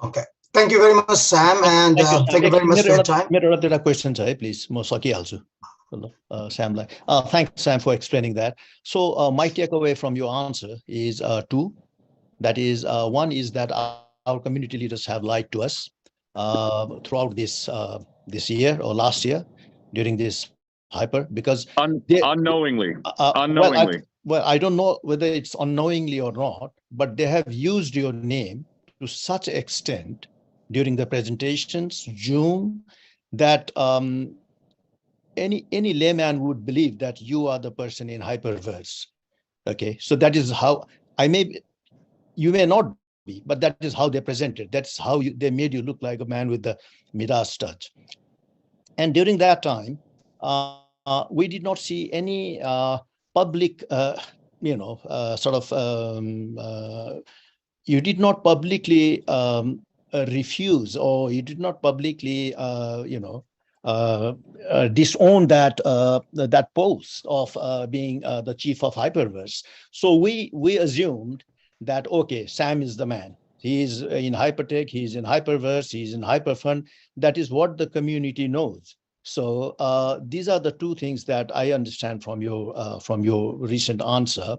Okay. Thank you very much, Sam, and thank you very much for your time. मेरो question चाहिँ please म सकिहाल्छु. Sam Lee. Thanks, Sam, for explaining that. So my takeaway from your answer is two. That is, one is that our community leaders have lied to us throughout this year or last year during this hyper, because unknowingly. Well, I don't know whether it's unknowingly or not, but they have used your name to such extent during the presentations, Zoom, that any layman would believe that you are the person in Hyperverse. Okay, so that is how you may not be, but that is how they presented. That's how they made you look like a man with the Midas touch. And during that time, we did not see any public, you did not publicly refuse, or you did not publicly, disown that post of being the chief of Hyperverse. So we assumed that, okay, Sam is the man. He is in Hypertech, he's in Hyperverse, he's in Hyperfund. That is what the community knows. So these are the two things that I understand from your recent answer.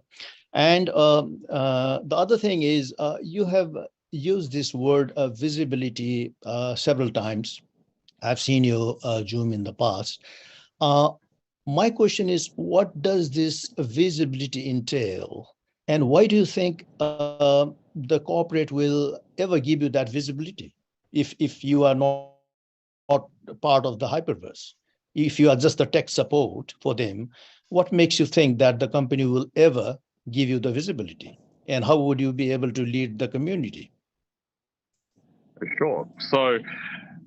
And the other thing is, you have used this word visibility several times. I've seen you Zoom in the past. My question is, what does this visibility entail? And why do you think the corporate will ever give you that visibility if you are not part of the Hyperverse? If you are just the tech support for them, what makes you think that the company will ever give you the visibility? And how would you be able to lead the community? Sure. So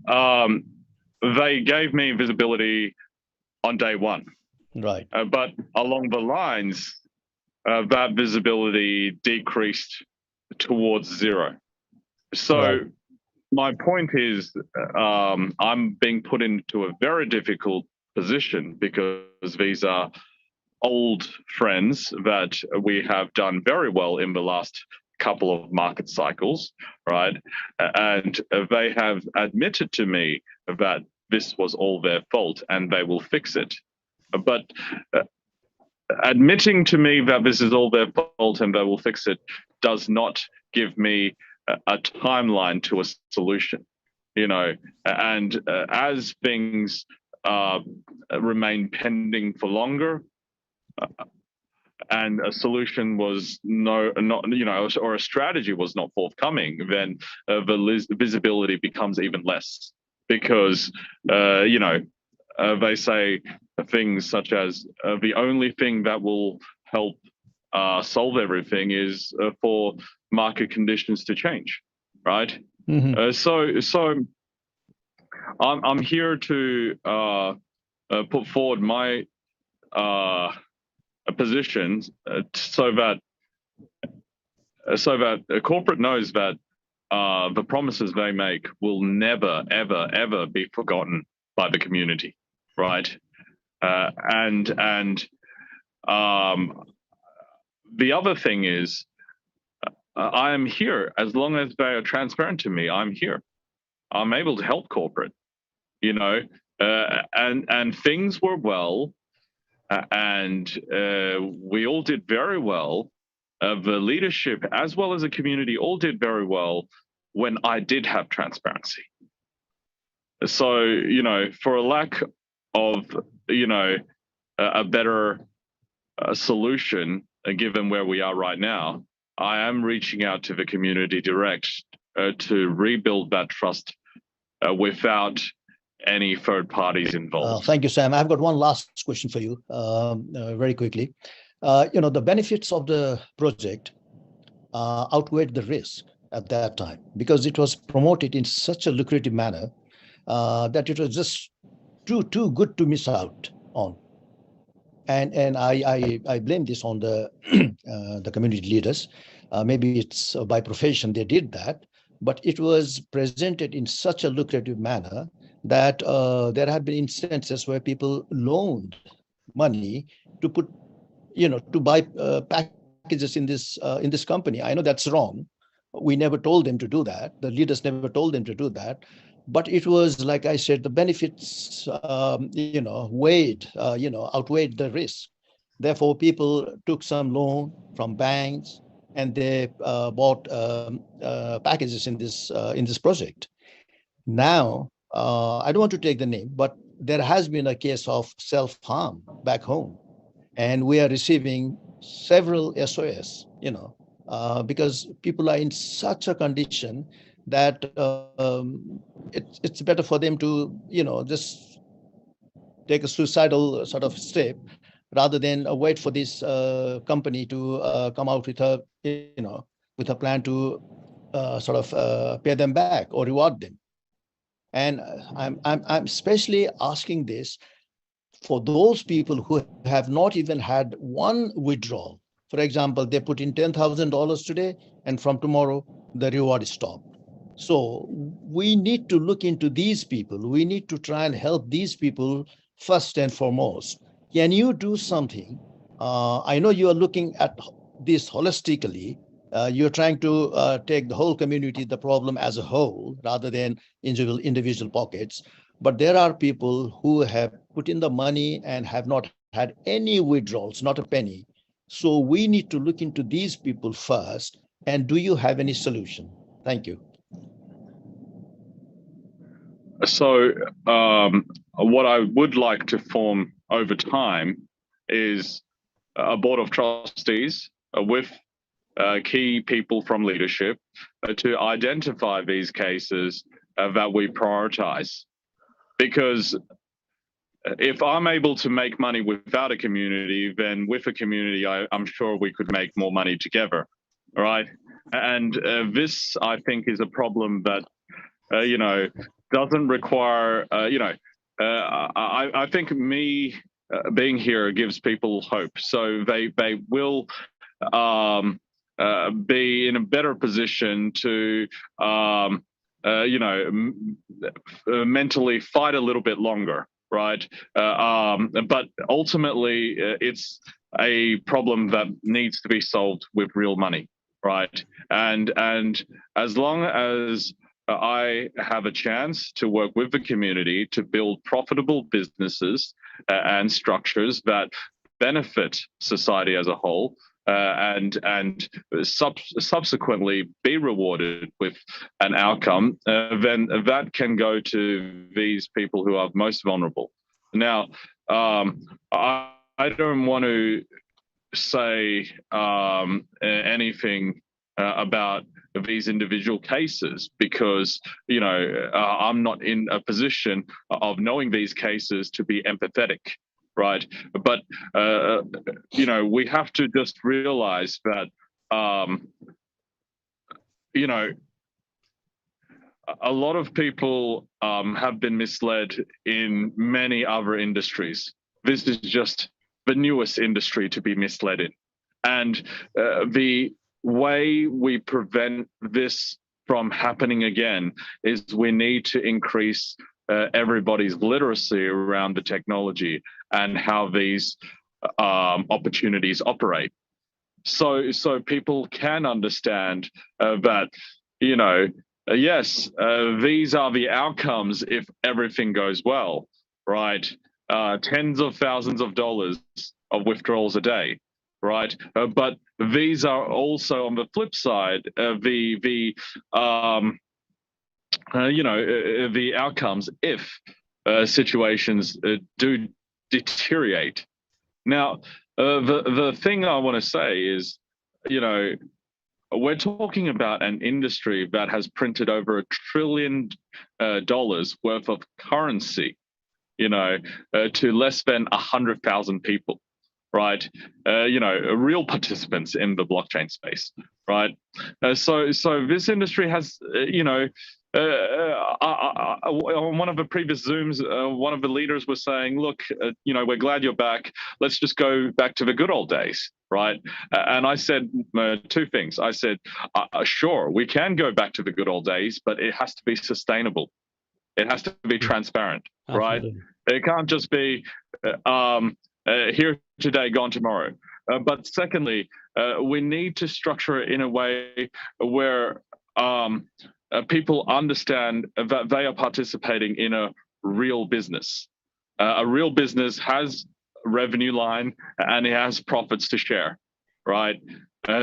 they gave me visibility on day one. Right. But along the lines, that visibility decreased towards zero. So right. My point is, I'm being put into a very difficult position because these are old friends that we have done very well in the last couple of market cycles, right? And they have admitted to me that this was all their fault and they will fix it. But admitting to me that this is all their fault and they will fix it does not give me a timeline to a solution, and as things remain pending for longer, and a solution was or a strategy was not forthcoming, then the visibility becomes even less, because they say things such as the only thing that will help solve everything is for market conditions to change, right? Mm-hmm. So I'm here to put forward my positions so that a corporate knows that the promises they make will never, ever, ever be forgotten by the community, right? And the other thing is, I am here as long as they are transparent to me. I'm here. I'm able to help corporate, and things were well, and we all did very well. The leadership as well as the community all did very well when I did have transparency. So, for a lack of, a better solution, given where we are right now, I am reaching out to the community direct to rebuild that trust without any third parties involved. Thank you, Sam. I've got one last question for you, very quickly. The benefits of the project outweighed the risk at that time because it was promoted in such a lucrative manner that it was just too good to miss out on. And I blame this on the the community leaders. Maybe it's by profession they did that, but it was presented in such a lucrative manner that there have been instances where people loaned money to put, to buy packages in this company. I know that's wrong. We never told them to do that. The leaders never told them to do that. But it was, like I said, the benefits, outweighed the risk. Therefore, people took some loan from banks and they bought packages in this project. Now, I don't want to take the name, but there has been a case of self-harm back home, and we are receiving several SOS, because people are in such a condition that it's better for them to, just take a suicidal sort of step rather than wait for this company to come out with a plan to pay them back or reward them. And I'm especially asking this for those people who have not even had one withdrawal. For example, they put in $10,000 today, and from tomorrow the reward is stopped. So we need to look into these people. We need to try and help these people first and foremost. Can you do something? I know you are looking at this holistically. You're trying to take the whole community, the problem as a whole, rather than individual pockets. But there are people who have put in the money and have not had any withdrawals, not a penny. So we need to look into these people first. And do you have any solution? Thank you. So what I would like to form over time is a board of trustees with key people from leadership to identify these cases that we prioritize. Because if I'm able to make money without a community, then with a community, I'm sure we could make more money together, right? And this, I think, is a problem that, doesn't require, I think me being here gives people hope. So they will be in a better position to, mentally fight a little bit longer, right? But ultimately, it's a problem that needs to be solved with real money, right? And as long as I have a chance to work with the community to build profitable businesses and structures that benefit society as a whole, and subsequently be rewarded with an outcome, then that can go to these people who are most vulnerable. Now, I don't want to say anything about these individual cases because, I'm not in a position of knowing these cases to be empathetic. Right. But, we have to just realize that, a lot of people have been misled in many other industries. This is just the newest industry to be misled in. And the way we prevent this from happening again is we need to increase everybody's literacy around the technology and how these opportunities operate. So people can understand that, yes, these are the outcomes if everything goes well, right? Tens of thousands of dollars of withdrawals a day, right? But these are also on the flip side, the outcomes if situations do deteriorate. Now, the thing I want to say is, we're talking about an industry that has printed over $1 trillion worth of currency, to less than 100,000 people, right? Real participants in the blockchain space, right? So this industry has, on one of the previous Zooms, one of the leaders was saying, look, we're glad you're back. Let's just go back to the good old days, right? And I said two things. I said, sure, we can go back to the good old days, but it has to be sustainable. It has to be transparent, right? It can't just be here today, gone tomorrow. But secondly, we need to structure it in a way where people understand that they are participating in a real business. A real business has revenue line and it has profits to share, right?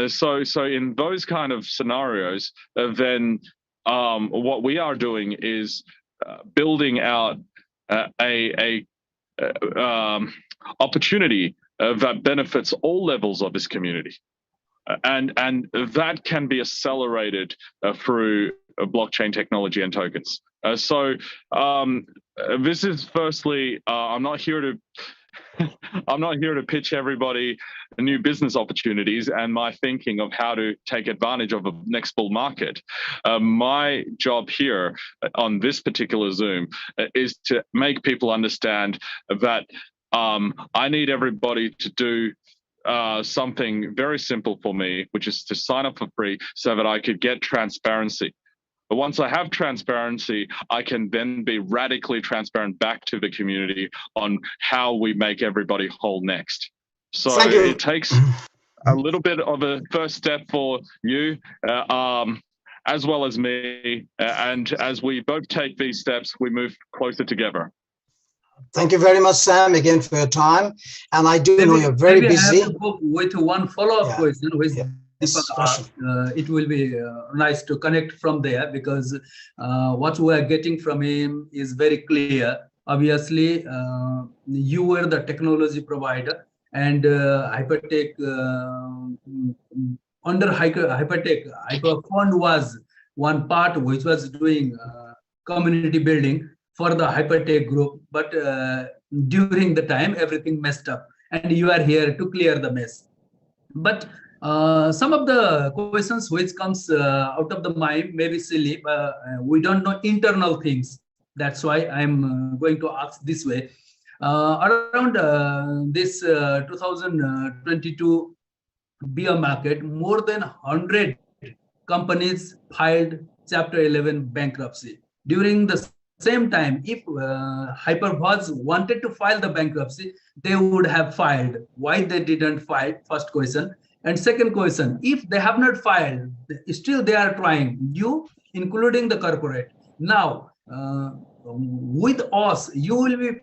So in those kind of scenarios, then what we are doing is building out a opportunity that benefits all levels of this community, and that can be accelerated through blockchain technology and tokens. So this is firstly, I'm not here to pitch everybody new business opportunities and my thinking of how to take advantage of the next bull market. My job here on this particular Zoom is to make people understand that I need everybody to do something very simple for me, which is to sign up for free so that I could get transparency. But once I have transparency, I can then be radically transparent back to the community on how we make everybody whole next. So it takes a little bit of a first step for you, as well as me. And as we both take these steps, we move closer together. Thank you very much, Sam, again for your time. And I do know you're very busy. I have to go with one follow-up question, which it will be nice to connect from there, because what we are getting from him is very clear. Obviously, you were the technology provider, and HyperTech, under HyperTech, Hyperfund was one part which was doing community building for the HyperTech group, but during the time everything messed up, and you are here to clear the mess. But some of the questions which comes out of the mind may be silly, but we don't know internal things. That's why I'm going to ask this way. Around this 2022 bear market, more than 100 companies filed Chapter 11 bankruptcy. During the same time, if Hyperverse wanted to file the bankruptcy, they would have filed. Why they didn't file? First question. And second question, if they have not filed, still they are trying, you including the corporate. Now, with us, you will be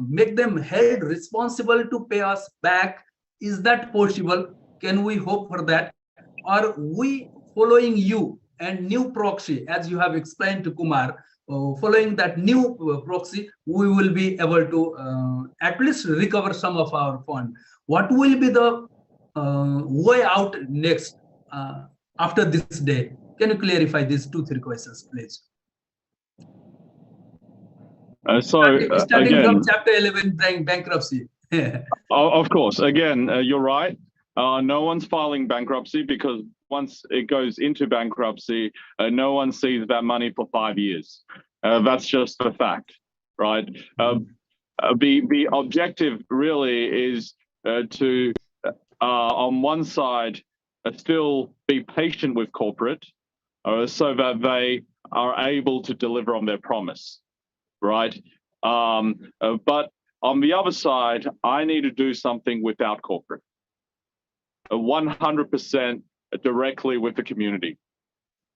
make them held responsible to pay us back. Is that possible? Can we hope for that? Or we following you and new proxy, as you have explained to Kumar, following that new proxy, we will be able to at least recover some of our fund. What will be the way out next after this day? Can you clarify these 2-3 questions, please? Starting again, from Chapter 11 bankruptcy. Of course, again, you're right. No one's filing bankruptcy, because once it goes into bankruptcy, no one sees that money for 5 years. That's just a fact, right? The objective really is to, on one side, still be patient with corporate so that they are able to deliver on their promise, right? But on the other side, I need to do something without corporate, 100% directly with the community,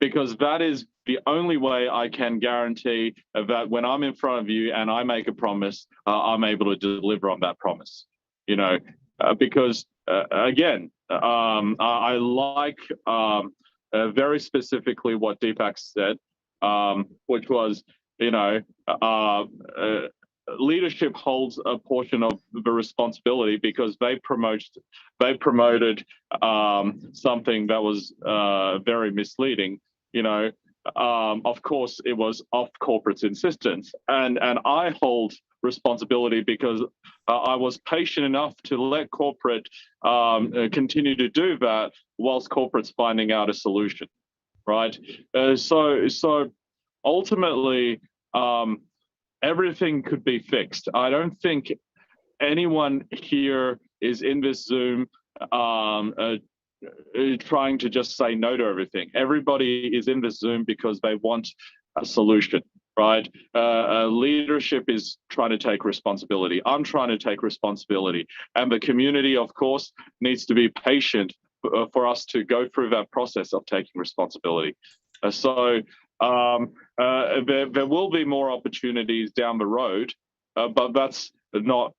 because that is the only way I can guarantee that when I'm in front of you and I make a promise, I'm able to deliver on that promise, because again, I like very specifically what Deepak said, which was, leadership holds a portion of the responsibility because they promoted something that was very misleading. You know, of course, it was off corporate's insistence, and I hold responsibility because I was patient enough to let corporate continue to do that whilst corporate's finding out a solution, right? So ultimately, everything could be fixed. I don't think anyone here is in this Zoom trying to just say no to everything. Everybody is in this Zoom because they want a solution, right? Leadership is trying to take responsibility. I'm trying to take responsibility. And the community, of course, needs to be patient for us to go through that process of taking responsibility. There will be more opportunities down the road, but that's not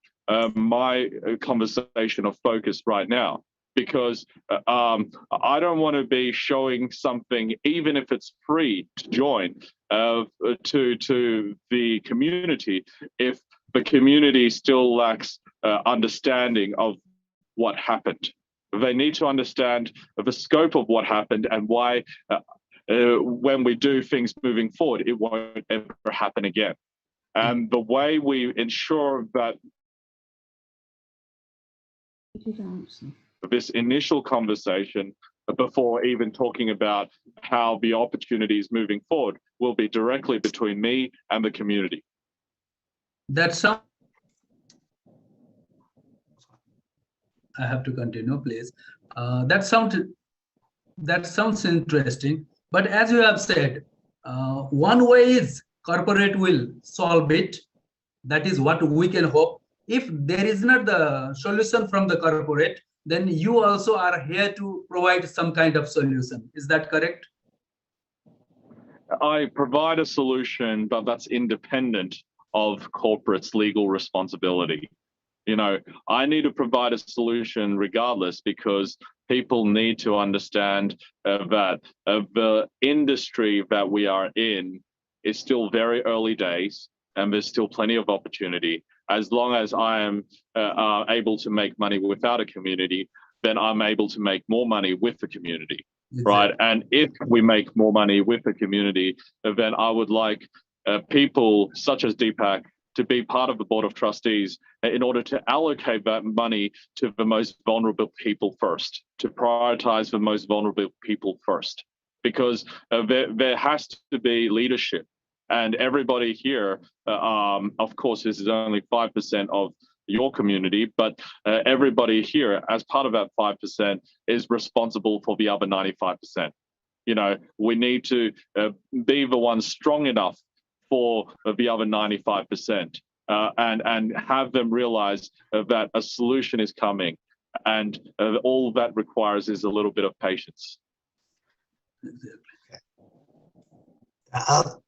my conversation of focus right now, because I don't want to be showing something, even if it's free to join, to the community, if the community still lacks understanding of what happened. They need to understand the scope of what happened and why when we do things moving forward, it won't ever happen again. And the way we ensure that this initial conversation, before even talking about how the opportunities moving forward, will be directly between me and the community. That's some. I have to continue, please. That sounds interesting. But as you have said, one way is corporate will solve it. That is what we can hope. If there is not the solution from the corporate, then you also are here to provide some kind of solution. Is that correct? I provide a solution, but that's independent of corporate's legal responsibility. You know, I need to provide a solution regardless, because people need to understand that the industry that we are in is still very early days, and there's still plenty of opportunity. As long as I am able to make money without a community, then I'm able to make more money with the community, right? And if we make more money with the community, then I would like people such as Deepak to be part of the board of trustees in order to allocate that money to the most vulnerable people first, to prioritize the most vulnerable people first, because there has to be leadership. And everybody here, of course, this is only 5% of your community, but everybody here, as part of that 5%, is responsible for the other 95%. You know, we need to be the ones strong enough for the other 95%, and have them realize that a solution is coming, and all that requires is a little bit of patience.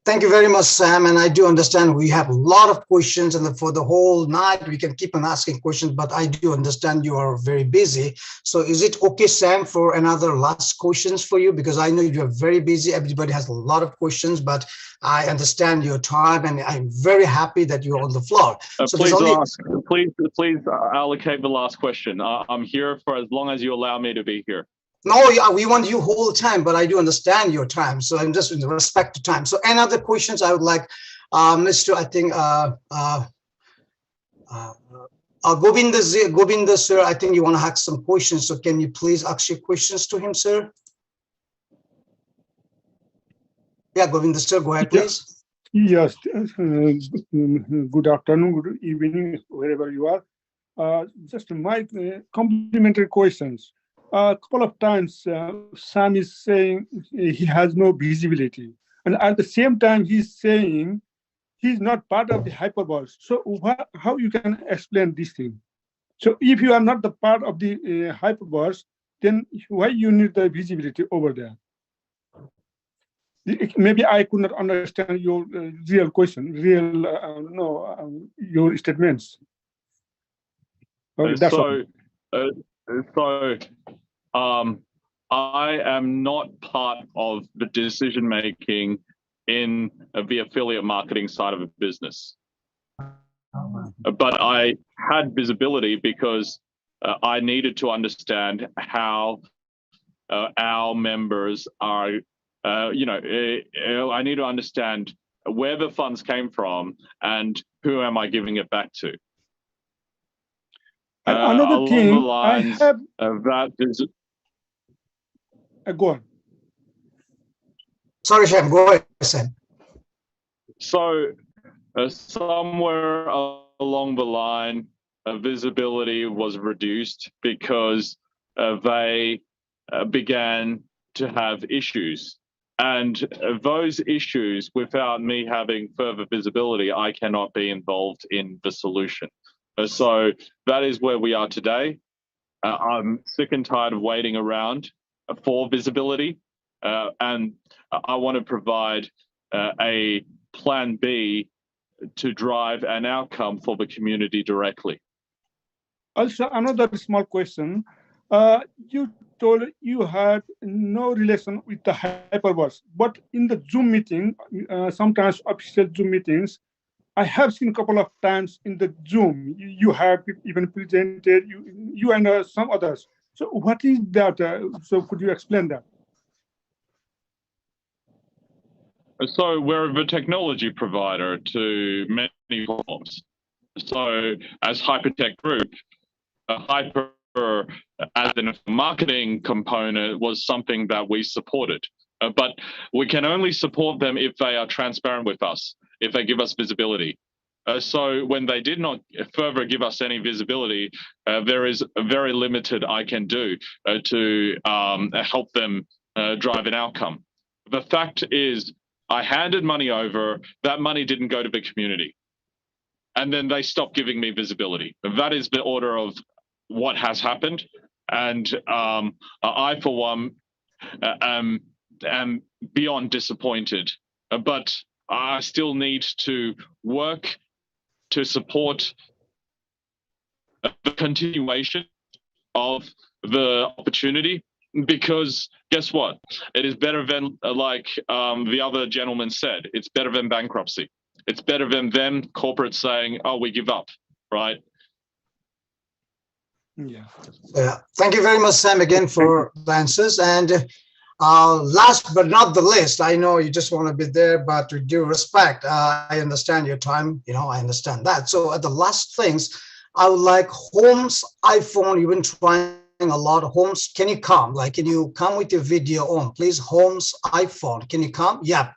Thank you very much, Sam. And I do understand we have a lot of questions, and for the whole night we can keep on asking questions, but I do understand you are very busy. So is it okay, Sam, for another last questions for you? Because I know you are very busy. Everybody has a lot of questions, but I understand your time, and I'm very happy that you're on the floor. So please allocate the last question. I'm here for as long as you allow me to be here. No, yeah, we want you whole time, but I do understand your time. So I'm just in respect to time. So any other questions I would like, Mr. I think, Govinda, sir, I think you want to ask some questions. So can you please ask your questions to him, sir? Yeah, Govinda, sir, go ahead, please. Yes, good afternoon, good evening, wherever you are. Just my complimentary questions. A couple of times, Sam is saying he has no visibility, and at the same time, he's saying he's not part of the Hyperverse. So how you can explain this thing? So if you are not the part of the Hyperverse, then why you need the visibility over there? Maybe I could not understand your real question, your statements. Okay, that's all. I am not part of the decision making in the affiliate marketing side of a business. but I had visibility because I needed to understand how our members are, I need to understand where the funds came from and who am I giving it back to. And another along thing, the lines I have of that is, go on. Sorry, Sam, go ahead, Sam. so somewhere along the line, visibility was reduced because they began to have issues. And those issues, without me having further visibility, I cannot be involved in the solution. So that is where we are today. I'm sick and tired of waiting around for visibility, and I want to provide a plan B to drive an outcome for the community directly. Also, another small question. You told you had no relation with the Hyperverse, but in the Zoom meeting, sometimes official Zoom meetings, I have seen a couple of times in the Zoom, you have even presented, you and some others. So what is that? So could you explain that? So we're the technology provider to many platforms. So as HyperTech Group, Hyper as a marketing component was something that we supported. But we can only support them if they are transparent with us, if they give us visibility. So when they did not further give us any visibility, there is very limited I can do to help them drive an outcome. The fact is, I handed money over, that money didn't go to the community. And then they stopped giving me visibility. That is the order of what has happened. And I, for one, am beyond disappointed. But I still need to work to support the continuation of the opportunity, because guess what? It is better than, like the other gentleman said, it's better than bankruptcy. It's better than them corporates saying, oh, we give up, right? Yeah. Thank you very much, Sam, again for the answers. And last but not the least, I know you just want to be there, but with due respect, I understand your time. I understand that. So at the last things, I would like Holmes iPhone. You've been trying a lot. Holmes, can you come? Can you come with your video on, please? Holmes iPhone, can you come? Yeah.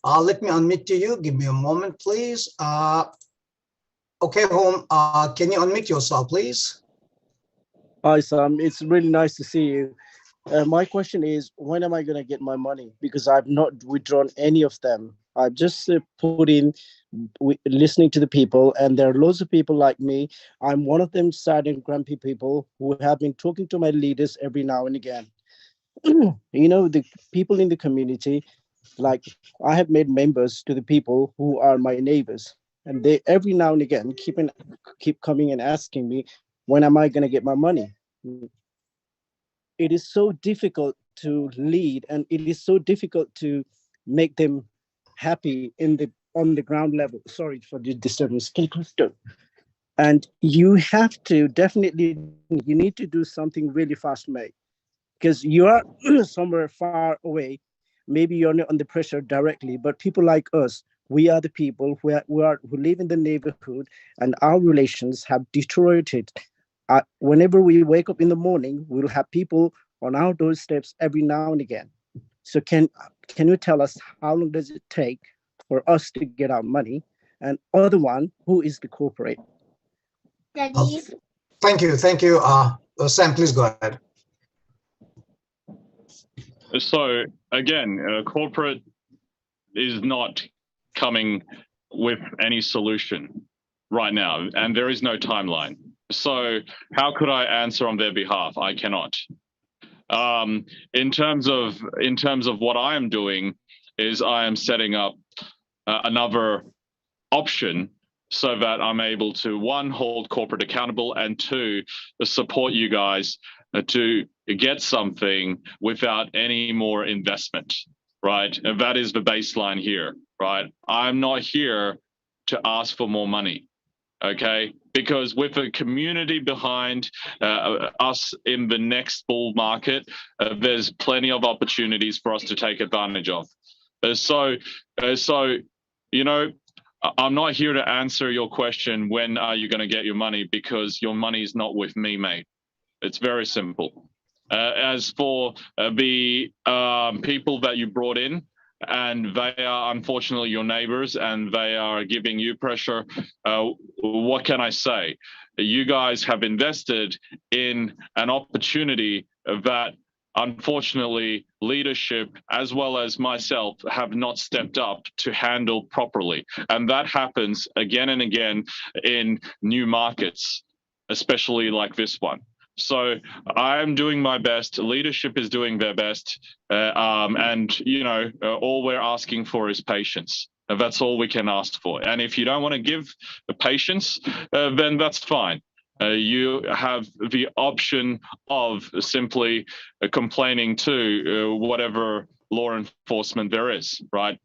Let me unmute to you. Give me a moment, please. Okay, Holmes, can you unmute yourself, please? Hi, Sam. It's really nice to see you. My question is, when am I going to get my money? Because I've not withdrawn any of them. I've just put in listening to the people, and there are loads of people like me. I'm one of them sad and grumpy people who have been talking to my leaders every now and again. The people in the community, like I have made members to the people who are my neighbors, and they every now and again keep coming and asking me, when am I going to get my money? It is so difficult to lead, and it is so difficult to make them happy on the ground level. Sorry for the disturbance. Can you close the door? And you have to you need to do something really fast, mate, because you are somewhere far away. Maybe you're not under pressure directly, but people like us, we are the people who live in the neighborhood, and our relations have deteriorated. Whenever we wake up in the morning, we'll have people on our doorsteps every now and again. So can you tell us how long does it take for us to get our money? And other one, who is the corporate? Thank you. Sam, please go ahead. So again, corporate is not coming with any solution right now, and there is no timeline. So how could I answer on their behalf? I cannot. In terms of what I am doing is I am setting up another option so that I'm able to, one, hold corporate accountable, and two, support you guys to get something without any more investment, right? And that is the baseline here, right? I'm not here to ask for more money. okay? Because with a community behind us in the next bull market, there's plenty of opportunities for us to take advantage of. So, you know, I'm not here to answer your question, when are you going to get your money, because your money is not with me, mate. It's very simple. As for the people that you brought in, and they are unfortunately your neighbors, and they are giving you pressure, what can I say? You guys have invested in an opportunity that unfortunately leadership as well as myself have not stepped up to handle properly. And that happens again and again in new markets, especially like this one. So I'm doing my best. Leadership is doing their best, and you know, all we're asking for is patience. That's all we can ask for. And if you don't want to give the patience, then that's fine. You have the option of simply complaining to whatever law enforcement there is, right?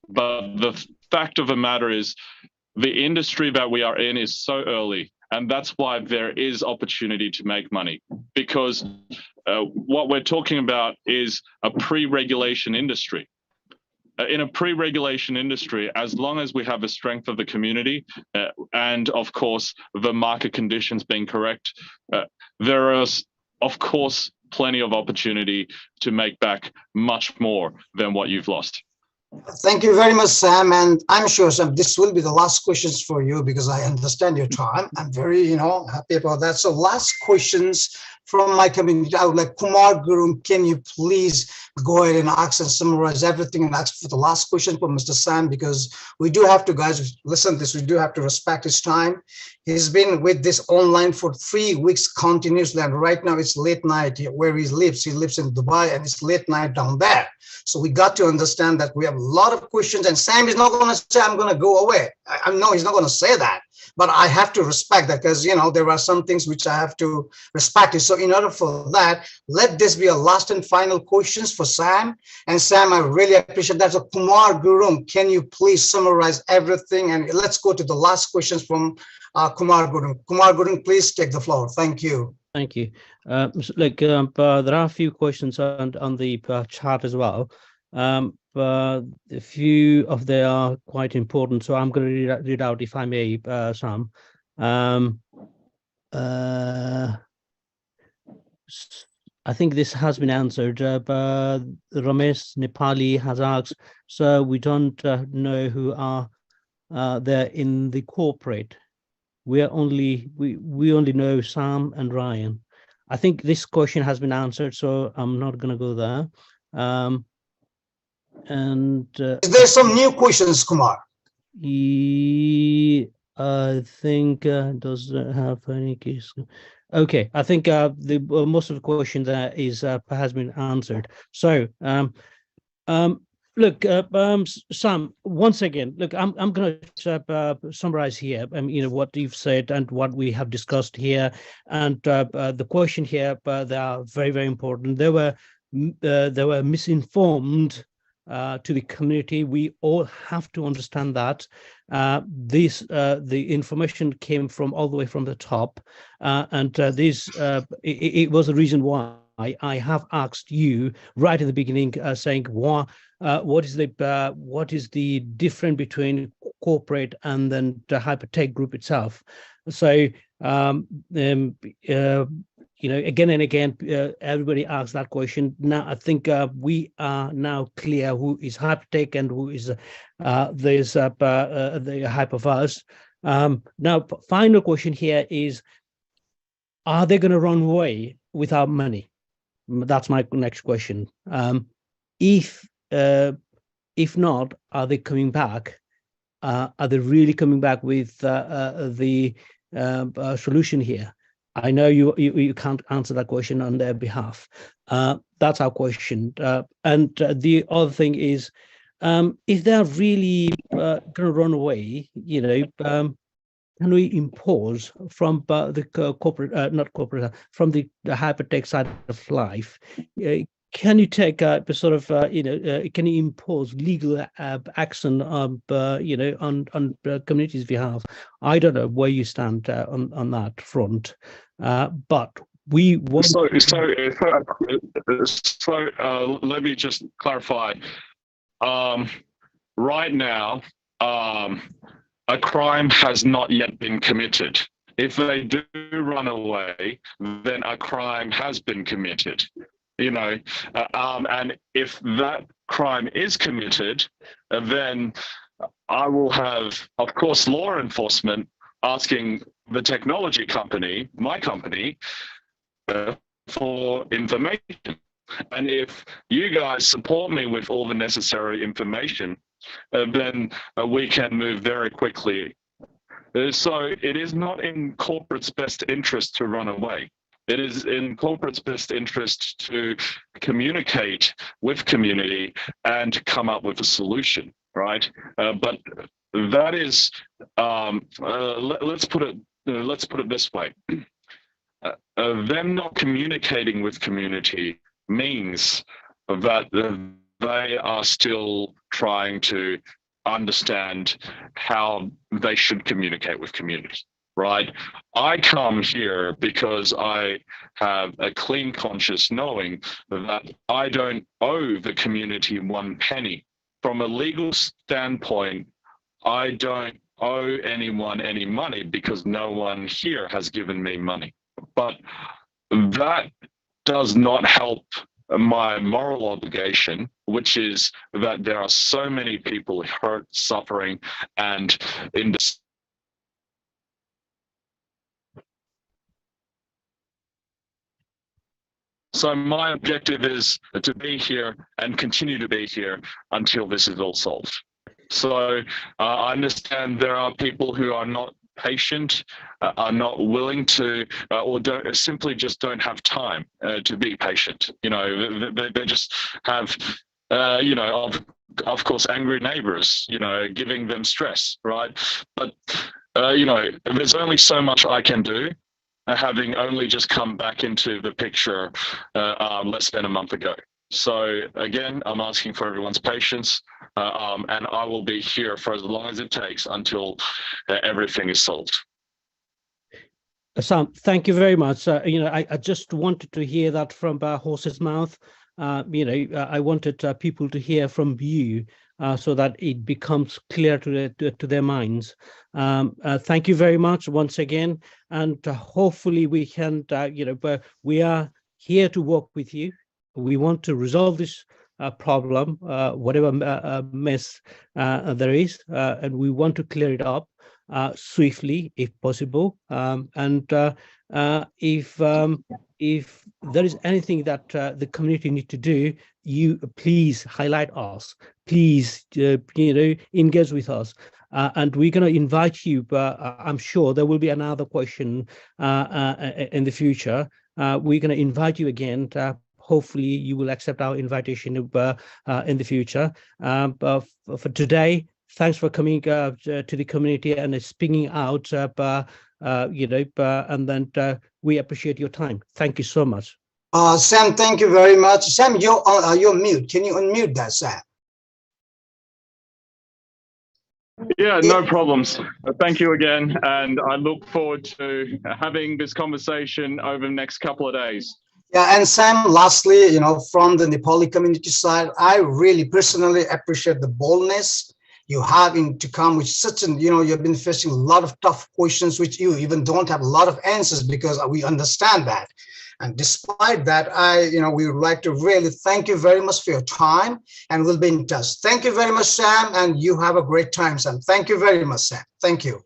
But the fact of the matter is, the industry that we are in is so early. And that's why there is opportunity to make money, because what we're talking about is a pre-regulation industry. In a pre-regulation industry, as long as we have the strength of the community and, of course, the market conditions being correct, there is, of course, plenty of opportunity to make back much more than what you've lost. Thank you very much, Sam. And I'm sure, Sam, this will be the last questions for you, because I understand your time. I'm very, happy about that. So last questions from my community. I would like Kumar Guru, can you please go ahead and ask and summarize everything and ask for the last question for Mr. Sam, because we do have to, guys, listen to this, we do have to respect his time. He's been with this online for 3 weeks continuously, and right now it's late night where he lives. He lives in Dubai, and it's late night down there. So we got to understand that we have a lot of questions, and Sam is not going to say, I'm going to go away. I know he's not going to say that, but I have to respect that, because, there are some things which I have to respect. So in order for that, let this be a last and final questions for Sam. And Sam, I really appreciate that. So Kumar Guru, can you please summarize everything? And let's go to the last questions from Kumar Guru. Kumar Guru, please take the floor. Thank you. Thank you. There are a few questions on the chat as well. But a few of them are quite important, so I'm going to read out, if I may, Sam. I think this has been answered. Ramesh Nepali has asked, so we don't know who are there in the corporate. We only know Sam and Ryan. I think this question has been answered, so I'm not going to go there. Is there some new questions, Kumar? I think does have any case. Okay, I think the most of the question there is has been answered. So look, Sam, once again, look, I'm going to summarize here, what you've said and what we have discussed here, and the question here, they are very, very important. They were misinformed to the community. We all have to understand that the information came from all the way from the top, and it was the reason why I have asked you right at the beginning, saying what is the difference between corporate and then the HyperTech Group itself. So again and again, everybody asks that question. Now I think we are now clear who is HyperTech and who is the Hyperverse. Now, final question here is: are they going to run away without money? That's my next question. If not, are they coming back? Are they really coming back with the solution here? I know you can't answer that question on their behalf. That's our question. And the other thing is, if they're really going to run away, can we impose from the corporate, not corporate, from the HyperTech side of life? can you take sort of can you impose legal action on communities' behalf? I don't know where you stand on that front, but we want. So let me just clarify. Right now, a crime has not yet been committed. If they do run away, then a crime has been committed. And if that crime is committed, then I will have, of course, law enforcement asking the technology company, my company, for information. And if you guys support me with all the necessary information, then we can move very quickly. So it is not in corporate's best interest to run away. It is in corporate's best interest to communicate with community and come up with a solution, right? But that is, let's put it this way. Them not communicating with community means that they are still trying to understand how they should communicate with community, right? I come here because I have a clean conscience knowing that I don't owe the community one penny. From a legal standpoint, I don't owe anyone any money because no one here has given me money. But that does not help my moral obligation, which is that there are so many people hurt, suffering, and in this. So my objective is to be here and continue to be here until this is all solved. So I understand there are people who are not patient, are not willing to, or simply just don't have time to be patient. They just have, of course, angry neighbors, giving them stress, right? But, there's only so much I can do, having only just come back into the picture less than a month ago. So again, I'm asking for everyone's patience, and I will be here for as long as it takes until everything is solved. Sam, thank you very much. I just wanted to hear that from the horse's mouth. I wanted people to hear from you so that it becomes clear to their minds. Thank you very much once again, and hopefully we can, we are here to work with you. We want to resolve this problem, whatever mess there is, and we want to clear it up swiftly if possible. And if there is anything that the community need to do, you please highlight us. Please, engage with us. And we're going to invite you, but I'm sure there will be another question in the future. We're going to invite you again. Hopefully you will accept our invitation in the future. But for today, thanks for coming to the community and speaking out. And then we appreciate your time. Thank you so much. Sam, thank you very much. Sam, you're mute. Can you unmute that, Sam? Yeah, no problems. Thank you again. And I look forward to having this conversation over the next couple of days. Yeah, and Sam, lastly, from the Nepali community side, I really personally appreciate the boldness you have to come with such an, you've been facing a lot of tough questions, which you even don't have a lot of answers, because we understand that. And despite that, we would like to really thank you very much for your time, and we'll be in touch. Thank you very much, Sam, and you have a great time, Sam. Thank you very much, Sam. Thank you.